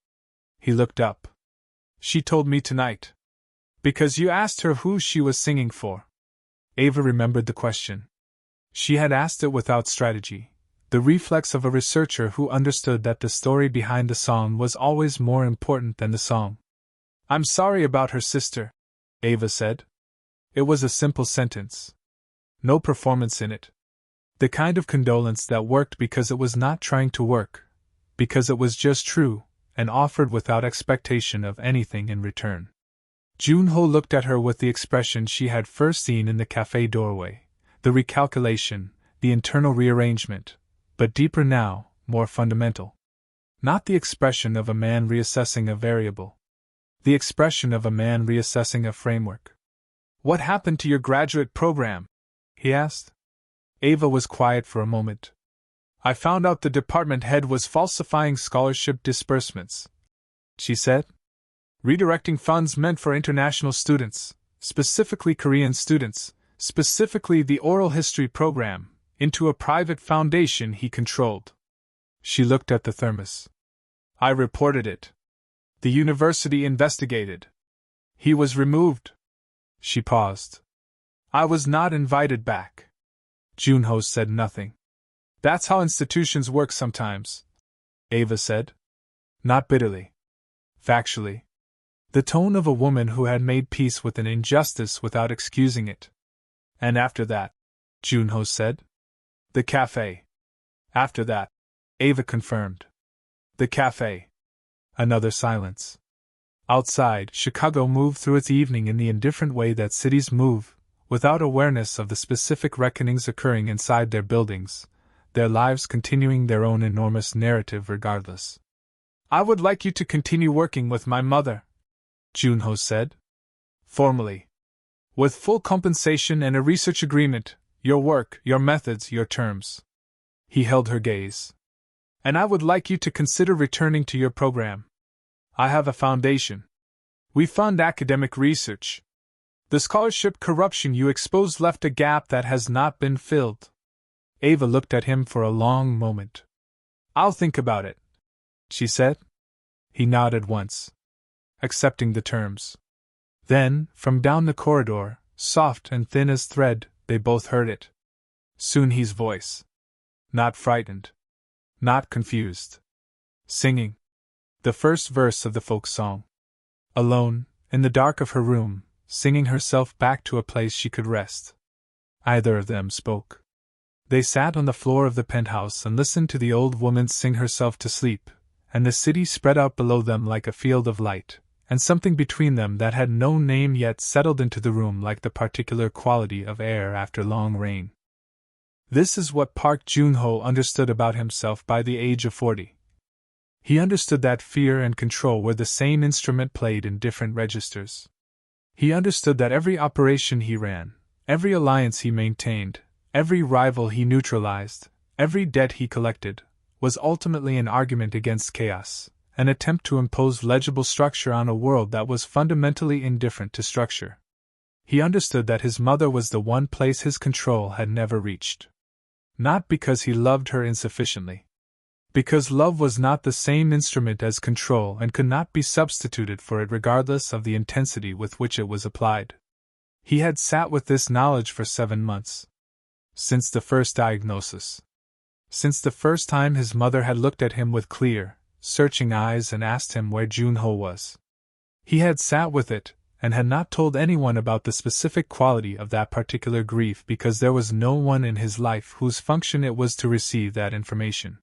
He looked up. "She told me tonight. Because you asked her who she was singing for." Ava remembered the question. She had asked it without strategy, the reflex of a researcher who understood that the story behind the song was always more important than the song. "I'm sorry about her sister," Ava said. It was a simple sentence. No performance in it. The kind of condolence that worked because it was not trying to work, because it was just true, and offered without expectation of anything in return. Joon-ho looked at her with the expression she had first seen in the cafe doorway, the recalculation, the internal rearrangement, but deeper now, more fundamental. Not the expression of a man reassessing a variable. The expression of a man reassessing a framework. What happened to your graduate program? He asked. Ava was quiet for a moment. I found out the department head was falsifying scholarship disbursements, she said. Redirecting funds meant for international students, specifically Korean students, specifically the oral history program, into a private foundation he controlled. She looked at the thermos. I reported it. The university investigated. He was removed. She paused. I was not invited back. Joon-ho said nothing. That's how institutions work sometimes, Ava said. Not bitterly. Factually. The tone of a woman who had made peace with an injustice without excusing it. And after that, Joon-ho said. The cafe. After that, Ava confirmed. The cafe. Another silence. Outside, Chicago moved through its evening in the indifferent way that cities move, without awareness of the specific reckonings occurring inside their buildings, their lives continuing their own enormous narrative regardless. I would like you to continue working with my mother, Joon-ho said. Formally. With full compensation and a research agreement, your work, your methods, your terms. He held her gaze. And I would like you to consider returning to your program. I have a foundation. We fund academic research. The scholarship corruption you exposed left a gap that has not been filled. Ava looked at him for a long moment. I'll think about it, she said. He nodded once, accepting the terms. Then, from down the corridor, soft and thin as thread, they both heard it. Soon-hee's voice. Not frightened. Not confused. Singing. The first verse of the folk song. Alone, in the dark of her room, singing herself back to a place she could rest. Either of them spoke. They sat on the floor of the penthouse and listened to the old woman sing herself to sleep, and the city spread out below them like a field of light, and something between them that had no name yet settled into the room like the particular quality of air after long rain. This is what Park Joon-ho understood about himself by the age of 40. He understood that fear and control were the same instrument played in different registers. He understood that every operation he ran, every alliance he maintained, every rival he neutralized, every debt he collected, was ultimately an argument against chaos, an attempt to impose legible structure on a world that was fundamentally indifferent to structure. He understood that his mother was the one place his control had never reached. Not because he loved her insufficiently. Because love was not the same instrument as control and could not be substituted for it regardless of the intensity with which it was applied. He had sat with this knowledge for 7 months. Since the first diagnosis. Since the first time his mother had looked at him with clear, searching eyes and asked him where Joon-ho was. He had sat with it, and had not told anyone about the specific quality of that particular grief because there was no one in his life whose function it was to receive that information.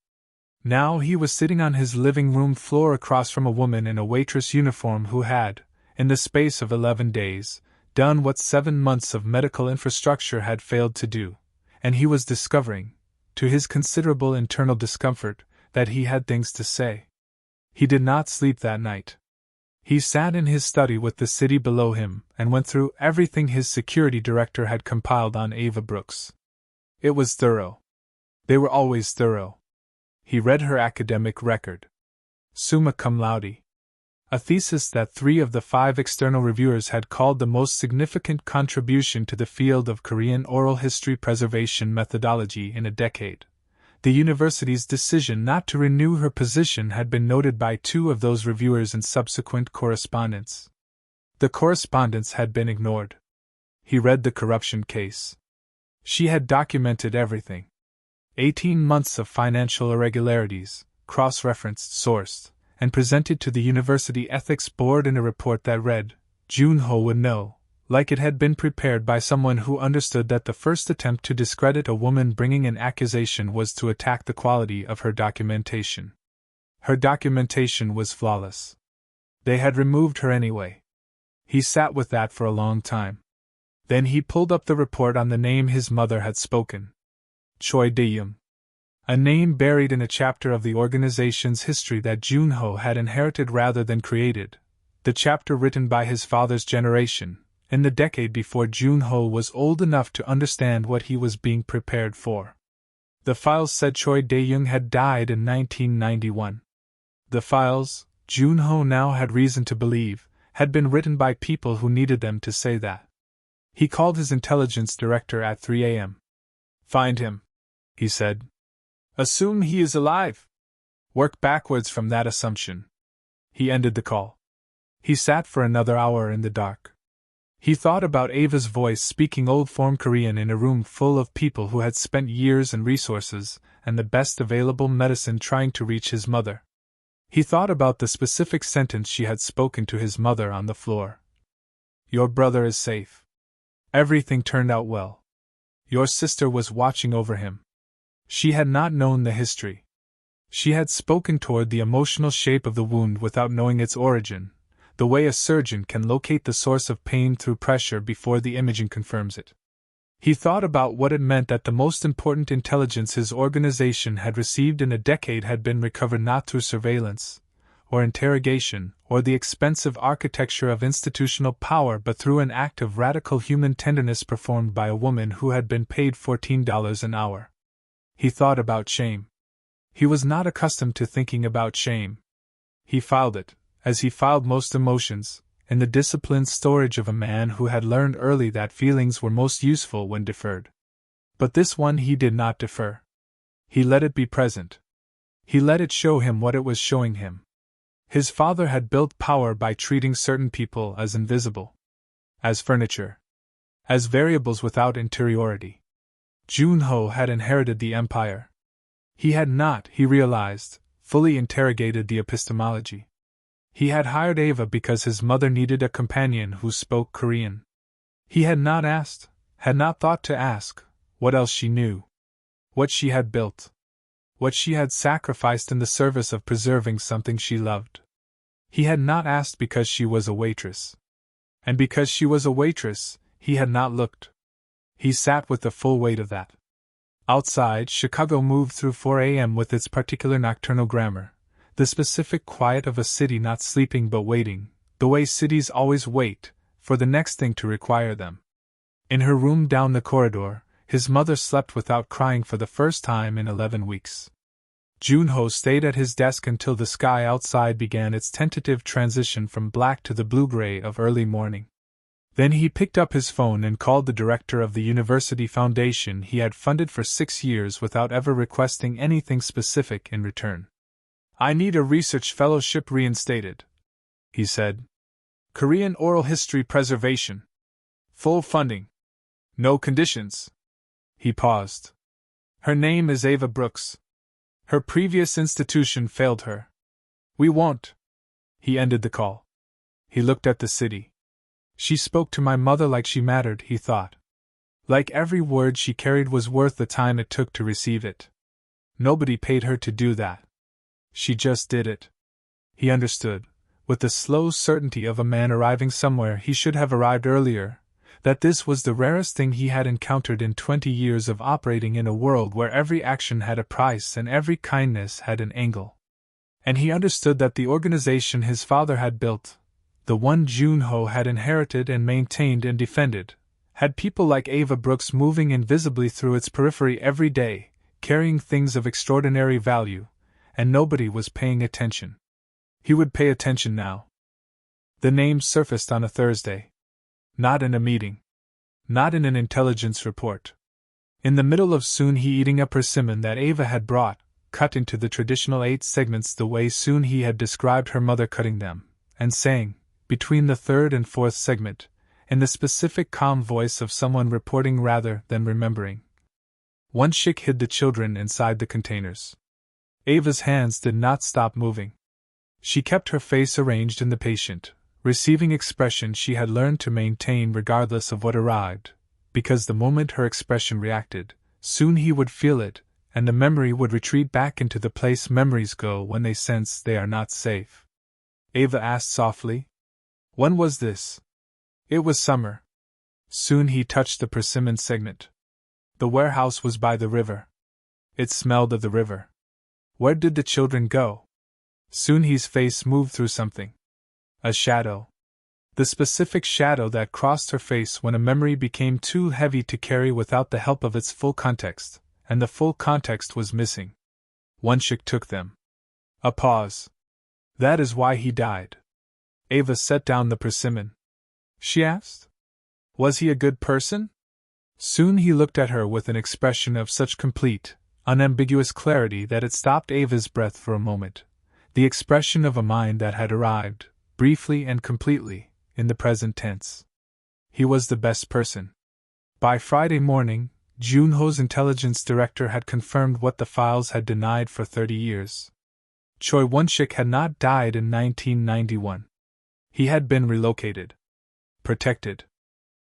Now he was sitting on his living room floor across from a woman in a waitress uniform who had, in the space of 11 days, done what 7 months of medical infrastructure had failed to do, and he was discovering, to his considerable internal discomfort, that he had things to say. He did not sleep that night. He sat in his study with the city below him and went through everything his security director had compiled on Ava Brooks. It was thorough. They were always thorough. He read her academic record. Summa cum laude. A thesis that 3 of the 5 external reviewers had called the most significant contribution to the field of Korean oral history preservation methodology in a decade. The university's decision not to renew her position had been noted by 2 of those reviewers in subsequent correspondence. The correspondence had been ignored. He read the corruption case. She had documented everything. 18 months of financial irregularities, cross-referenced, sourced, and presented to the University Ethics Board in a report that read, Joon-ho would know, like it had been prepared by someone who understood that the first attempt to discredit a woman bringing an accusation was to attack the quality of her documentation. Her documentation was flawless. They had removed her anyway. He sat with that for a long time. Then he pulled up the report on the name his mother had spoken. Choi Dae-yum. A name buried in a chapter of the organization's history that Joon-ho had inherited rather than created, the chapter written by his father's generation, in the decade before Joon-ho was old enough to understand what he was being prepared for. The files said Choi Dae-young had died in 1991. The files, Joon-ho now had reason to believe, had been written by people who needed them to say that. He called his intelligence director at 3 a.m. "Find him," he said. "Assume he is alive. Work backwards from that assumption." He ended the call. He sat for another hour in the dark. He thought about Ava's voice speaking old-form Korean in a room full of people who had spent years and resources and the best available medicine trying to reach his mother. He thought about the specific sentence she had spoken to his mother on the floor. "Your brother is safe. Everything turned out well. Your sister was watching over him." She had not known the history. She had spoken toward the emotional shape of the wound without knowing its origin, the way a surgeon can locate the source of pain through pressure before the imaging confirms it. He thought about what it meant that the most important intelligence his organization had received in a decade had been recovered not through surveillance, or interrogation, or the expensive architecture of institutional power but through an act of radical human tenderness performed by a woman who had been paid $14 an hour. He thought about shame. He was not accustomed to thinking about shame. He filed it, as he filed most emotions, in the disciplined storage of a man who had learned early that feelings were most useful when deferred. But this one he did not defer. He let it be present. He let it show him what it was showing him. His father had built power by treating certain people as invisible, as furniture, as variables without interiority. Joon-ho had inherited the empire. He had not, he realized, fully interrogated the epistemology. He had hired Ava because his mother needed a companion who spoke Korean. He had not asked, had not thought to ask, what else she knew. What she had built. What she had sacrificed in the service of preserving something she loved. He had not asked because she was a waitress. And because she was a waitress, he had not looked. He sat with the full weight of that. Outside, Chicago moved through 4 a.m. with its particular nocturnal grammar. The specific quiet of a city not sleeping but waiting, the way cities always wait, for the next thing to require them. In her room down the corridor, his mother slept without crying for the first time in 11 weeks. Joon-ho stayed at his desk until the sky outside began its tentative transition from black to the blue-gray of early morning. Then he picked up his phone and called the director of the university foundation he had funded for 6 years without ever requesting anything specific in return. "I need a research fellowship reinstated," he said. "Korean oral history preservation. Full funding. No conditions." He paused. "Her name is Ava Brooks. Her previous institution failed her. We won't." He ended the call. He looked at the city. She spoke to my mother like she mattered, he thought. Like every word she carried was worth the time it took to receive it. Nobody paid her to do that. She just did it. He understood, with the slow certainty of a man arriving somewhere he should have arrived earlier, that this was the rarest thing he had encountered in 20 years of operating in a world where every action had a price and every kindness had an angle. And he understood that the organization his father had built, the one Joon-ho had inherited and maintained and defended, had people like Ava Brooks moving invisibly through its periphery every day, carrying things of extraordinary value, and nobody was paying attention. He would pay attention now. The name surfaced on a Thursday. Not in a meeting. Not in an intelligence report. In the middle of Soon-hee eating a persimmon that Ava had brought, cut into the traditional 8 segments the way Soon-hee had described her mother cutting them, and saying, between the 3rd and 4th segment, in the specific calm voice of someone reporting rather than remembering. One chick hid the children inside the containers. Ava's hands did not stop moving. She kept her face arranged in the patient, receiving expression she had learned to maintain regardless of what arrived, because the moment her expression reacted, soon he would feel it, and the memory would retreat back into the place memories go when they sense they are not safe. Ava asked softly, "When was this?" "It was summer." Soon he touched the persimmon segment. "The warehouse was by the river." It smelled of the river. "Where did the children go?" Soon-hee's face moved through something. A shadow. The specific shadow that crossed her face when a memory became too heavy to carry without the help of its full context, and the full context was missing. Won-shik took them. A pause. That is why he died. Ava set down the persimmon. She asked. Was he a good person? Soon-hee looked at her with an expression of such complete, unambiguous clarity that it stopped Ava's breath for a moment. The expression of a mind that had arrived, briefly and completely, in the present tense. He was the best person. By Friday morning, Joon-ho's intelligence director had confirmed what the files had denied for 30 years. Choi Won-shik had not died in 1991. He had been relocated. Protected.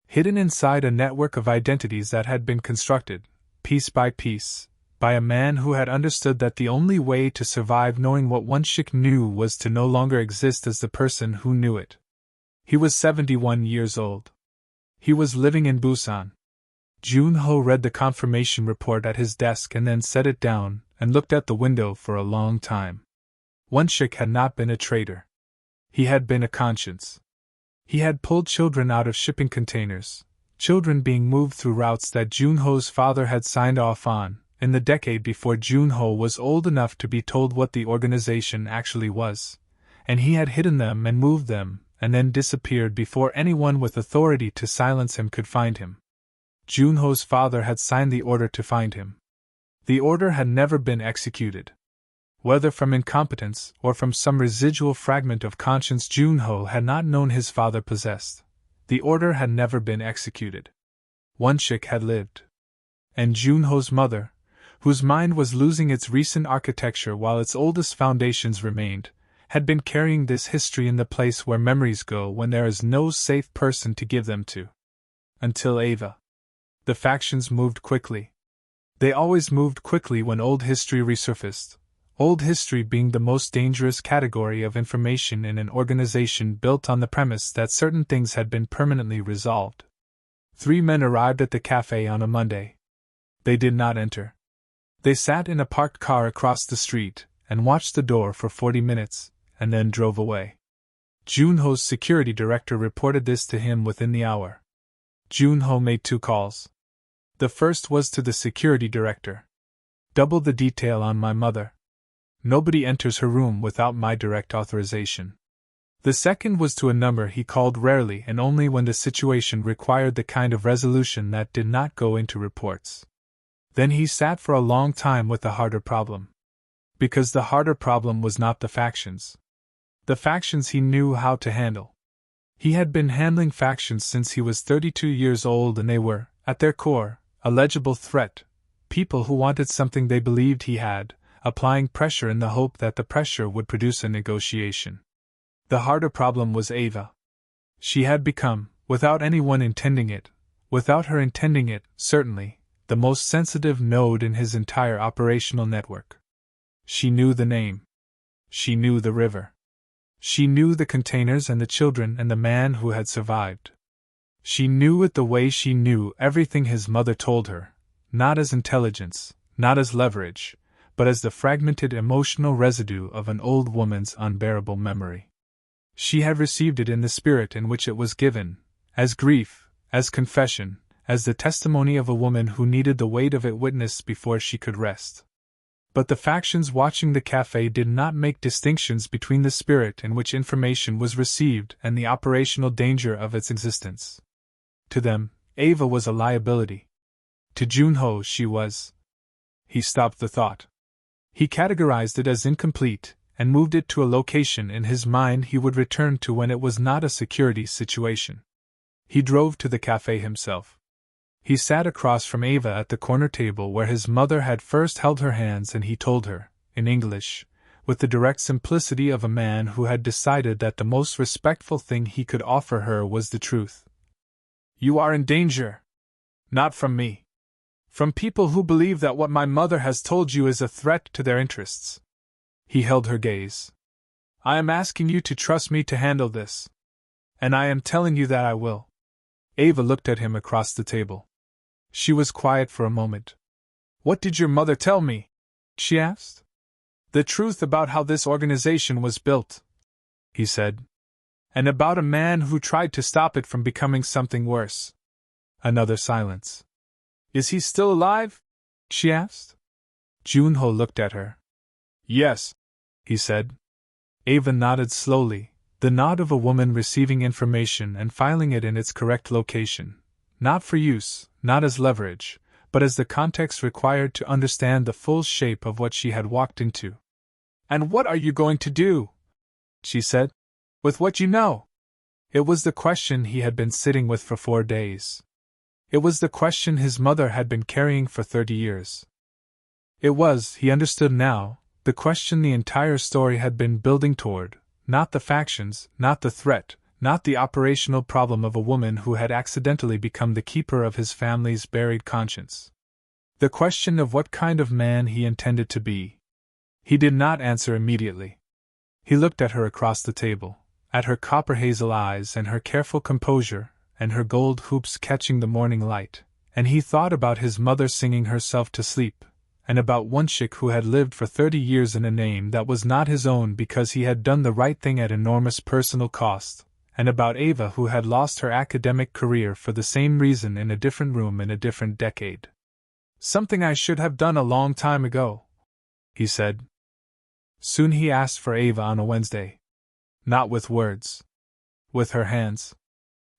Hidden inside a network of identities that had been constructed, piece by piece, by a man who had understood that the only way to survive knowing what Won-shik knew was to no longer exist as the person who knew it. He was 71 years old. He was living in Busan. Joon-ho read the confirmation report at his desk and then set it down and looked at the window for a long time. Won-shik had not been a traitor. He had been a conscience. He had pulled children out of shipping containers, children being moved through routes that Joon-ho's father had signed off on, in the decade before Joon-ho was old enough to be told what the organization actually was, and he had hidden them and moved them, and then disappeared before anyone with authority to silence him could find him. Joon-ho's father had signed the order to find him. The order had never been executed. Whether from incompetence or from some residual fragment of conscience Joon-ho had not known his father possessed, the order had never been executed. Won-shik had lived. And Joon-ho's mother, whose mind was losing its recent architecture while its oldest foundations remained, had been carrying this history in the place where memories go when there is no safe person to give them to. Until Ava. The factions moved quickly. They always moved quickly when old history resurfaced. Old history being the most dangerous category of information in an organization built on the premise that certain things had been permanently resolved. 3 men arrived at the cafe on a Monday. They did not enter. They sat in a parked car across the street and watched the door for 40 minutes, and then drove away. Joon-ho's security director reported this to him within the hour. Joon-ho made 2 calls. The first was to the security director. Double the detail on my mother. Nobody enters her room without my direct authorization. The second was to a number he called rarely and only when the situation required the kind of resolution that did not go into reports. Then he sat for a long time with the harder problem. Because the harder problem was not the factions. The factions he knew how to handle. He had been handling factions since he was 32 years old, and they were, at their core, a legible threat, people who wanted something they believed he had, applying pressure in the hope that the pressure would produce a negotiation. The harder problem was Ava. She had become, without anyone intending it, without her intending it, certainly, the most sensitive node in his entire operational network. She knew the name. She knew the river. She knew the containers and the children and the man who had survived. She knew it the way she knew everything his mother told her, not as intelligence, not as leverage, but as the fragmented emotional residue of an old woman's unbearable memory. She had received it in the spirit in which it was given, as grief, as confession, as the testimony of a woman who needed the weight of it witnessed before she could rest. But the factions watching the cafe did not make distinctions between the spirit in which information was received and the operational danger of its existence. To them, Ava was a liability. To Joon-ho she was. He stopped the thought. He categorized it as incomplete, and moved it to a location in his mind he would return to when it was not a security situation. He drove to the cafe himself. He sat across from Ava at the corner table where his mother had first held her hands, and he told her, in English, with the direct simplicity of a man who had decided that the most respectful thing he could offer her was the truth. You are in danger. Not from me. From people who believe that what my mother has told you is a threat to their interests. He held her gaze. I am asking you to trust me to handle this. And I am telling you that I will. Ava looked at him across the table. She was quiet for a moment. What did your mother tell me? She asked. The truth about how this organization was built, he said. And about a man who tried to stop it from becoming something worse. Another silence. Is he still alive? She asked. Joon-ho looked at her. Yes, he said. Ava nodded slowly, the nod of a woman receiving information and filing it in its correct location. Not for use, not as leverage, but as the context required to understand the full shape of what she had walked into. And what are you going to do? She said. With what you know? It was the question he had been sitting with for 4 days. It was the question his mother had been carrying for 30 years. It was, he understood now, the question the entire story had been building toward, not the factions, not the threat, not the operational problem of a woman who had accidentally become the keeper of his family's buried conscience. The question of what kind of man he intended to be. He did not answer immediately. He looked at her across the table, at her copper hazel eyes and her careful composure, and her gold hoops catching the morning light, and he thought about his mother singing herself to sleep, and about Won-shik who had lived for 30 years in a name that was not his own because he had done the right thing at enormous personal cost, and about Ava who had lost her academic career for the same reason in a different room in a different decade. Something I should have done a long time ago, he said. Soon-hee asked for Ava on a Wednesday. Not with words. With her hands.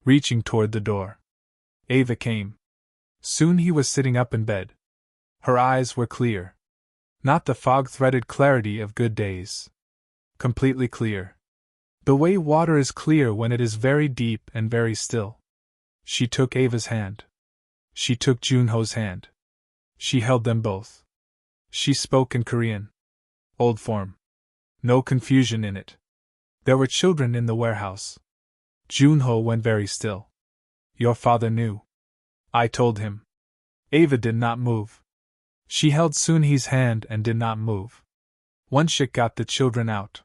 Reaching toward the door. Ava came. Soon-hee was sitting up in bed. Her eyes were clear. Not the fog-threaded clarity of good days. Completely clear. The way water is clear when it is very deep and very still. She took Ava's hand. She took Joon-ho's hand. She held them both. She spoke in Korean. Old form. No confusion in it. There were children in the warehouse. Joon-ho went very still. Your father knew. I told him. Ava did not move. She held Soon-hee's hand and did not move. Won-shik got the children out.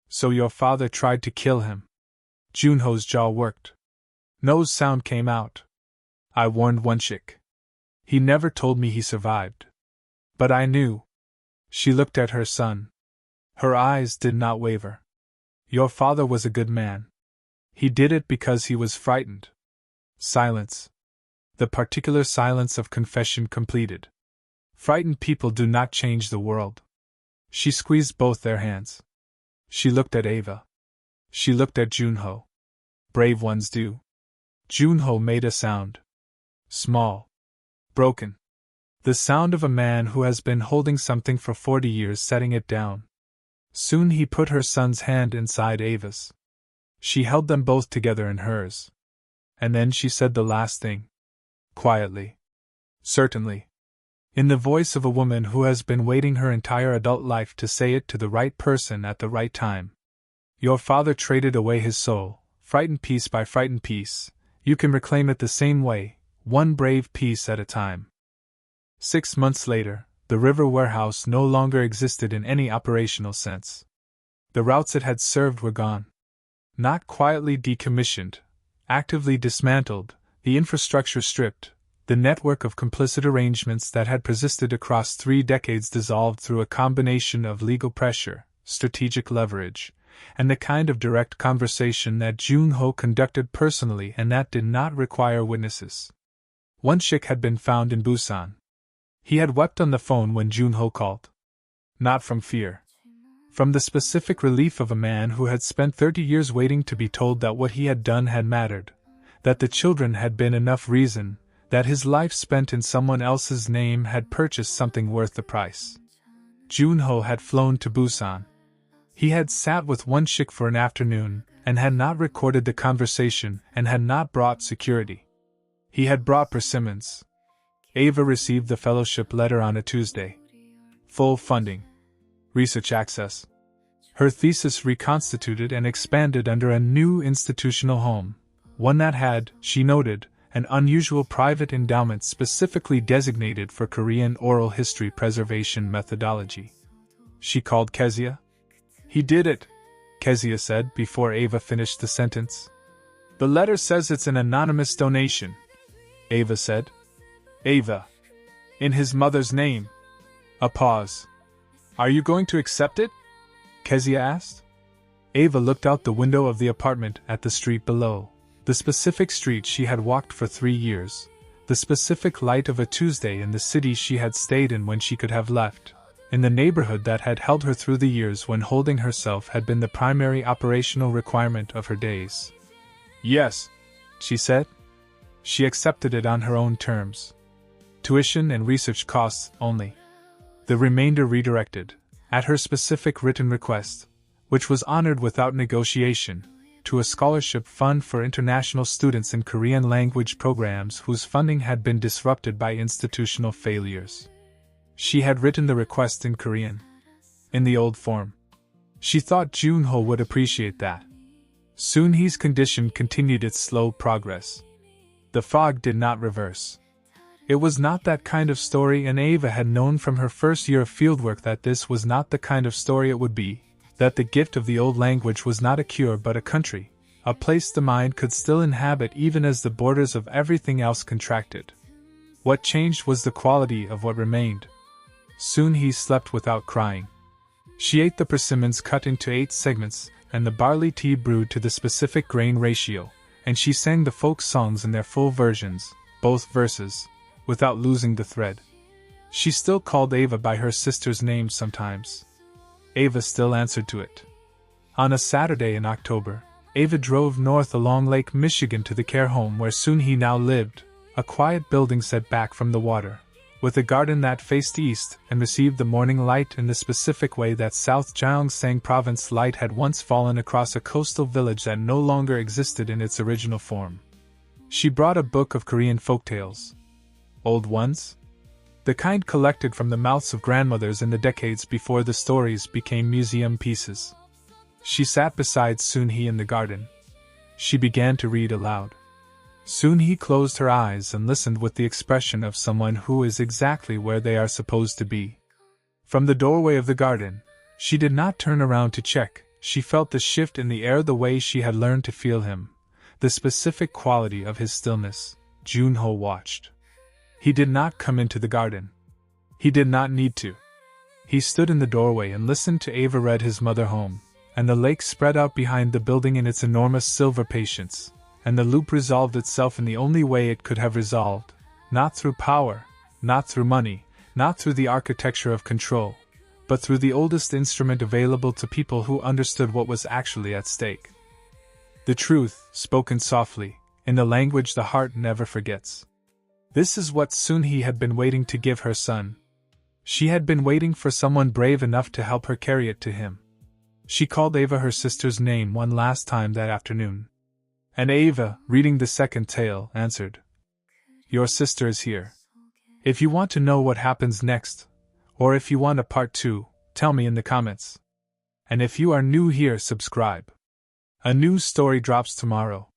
So your father tried to kill him. Joon-ho's jaw worked. No sound came out. I warned Won-shik. He never told me he survived. But I knew. She looked at her son. Her eyes did not waver. Your father was a good man. He did it because he was frightened. Silence. The particular silence of confession completed. Frightened people do not change the world. She squeezed both their hands. She looked at Ava. She looked at Joon-ho. Brave ones do. Joon-ho made a sound. Small. Broken. The sound of a man who has been holding something for 40 years setting it down. Soon he put her son's hand inside Ava's. She held them both together in hers. And then she said the last thing. Quietly. Certainly. In the voice of a woman who has been waiting her entire adult life to say it to the right person at the right time. Your father traded away his soul, frightened piece by frightened piece. You can reclaim it the same way, one brave piece at a time. 6 months later, the river warehouse no longer existed in any operational sense. The routes it had served were gone. Not quietly decommissioned, actively dismantled, the infrastructure stripped, the network of complicit arrangements that had persisted across 3 decades dissolved through a combination of legal pressure, strategic leverage, and the kind of direct conversation that Joon-ho conducted personally and that did not require witnesses. Won-shik had been found in Busan. He had wept on the phone when Joon-ho called. Not from fear. From the specific relief of a man who had spent 30 years waiting to be told that what he had done had mattered, that the children had been enough reason, that his life spent in someone else's name had purchased something worth the price. Joon-ho had flown to Busan. He had sat with Won-shik for an afternoon, and had not recorded the conversation and had not brought security. He had brought persimmons. Ava received the fellowship letter on a Tuesday. Full funding. Research access. Her thesis reconstituted and expanded under a new institutional home, one that had, she noted, an unusual private endowment specifically designated for Korean oral history preservation methodology. She called Kezia. He did it, Kezia said before Ava finished the sentence. The letter says it's an anonymous donation, Ava said. Ava. In his mother's name. A pause. Are you going to accept it? Kezia asked. Ava looked out the window of the apartment at the street below. The specific street she had walked for 3 years. The specific light of a Tuesday in the city she had stayed in when she could have left. In the neighborhood that had held her through the years when holding herself had been the primary operational requirement of her days. Yes, she said. She accepted it on her own terms. Tuition and research costs only. The remainder redirected, at her specific written request, which was honored without negotiation, to a scholarship fund for international students in Korean language programs whose funding had been disrupted by institutional failures. She had written the request in Korean, in the old form. She thought Joon-ho would appreciate that. Soon-hee's condition continued its slow progress. The fog did not reverse. It was not that kind of story, and Ava had known from her first year of fieldwork that this was not the kind of story it would be, that the gift of the old language was not a cure but a country, a place the mind could still inhabit even as the borders of everything else contracted. What changed was the quality of what remained. Soon-hee slept without crying. She ate the persimmons cut into 8 segments, and the barley tea brewed to the specific grain ratio, and she sang the folk songs in their full versions, both verses, without losing the thread. She still called Ava by her sister's name sometimes. Ava still answered to it. On a Saturday in October, Ava drove north along Lake Michigan to the care home where Soon-hee now lived, a quiet building set back from the water, with a garden that faced east and received the morning light in the specific way that South Gyeongsang Province light had once fallen across a coastal village that no longer existed in its original form. She brought a book of Korean folktales. Old ones? The kind collected from the mouths of grandmothers in the decades before the stories became museum pieces. She sat beside Soon-hee in the garden. She began to read aloud. Soon-hee closed her eyes and listened with the expression of someone who is exactly where they are supposed to be. From the doorway of the garden, she did not turn around to check. She felt the shift in the air the way she had learned to feel him, the specific quality of his stillness. Joon-ho watched. He did not come into the garden. He did not need to. He stood in the doorway and listened to Ava read his mother home, and the lake spread out behind the building in its enormous silver patience. And the loop resolved itself in the only way it could have resolved, not through power, not through money, not through the architecture of control, but through the oldest instrument available to people who understood what was actually at stake. The truth, spoken softly, in the language the heart never forgets. This is what Soon-hee had been waiting to give her son. She had been waiting for someone brave enough to help her carry it to him. She called Ava her sister's name one last time that afternoon. And Ava, reading the second tale, answered, "Your sister is here. If you want to know what happens next, or if you want a part 2, tell me in the comments. And if you are new here, subscribe. A new story drops tomorrow.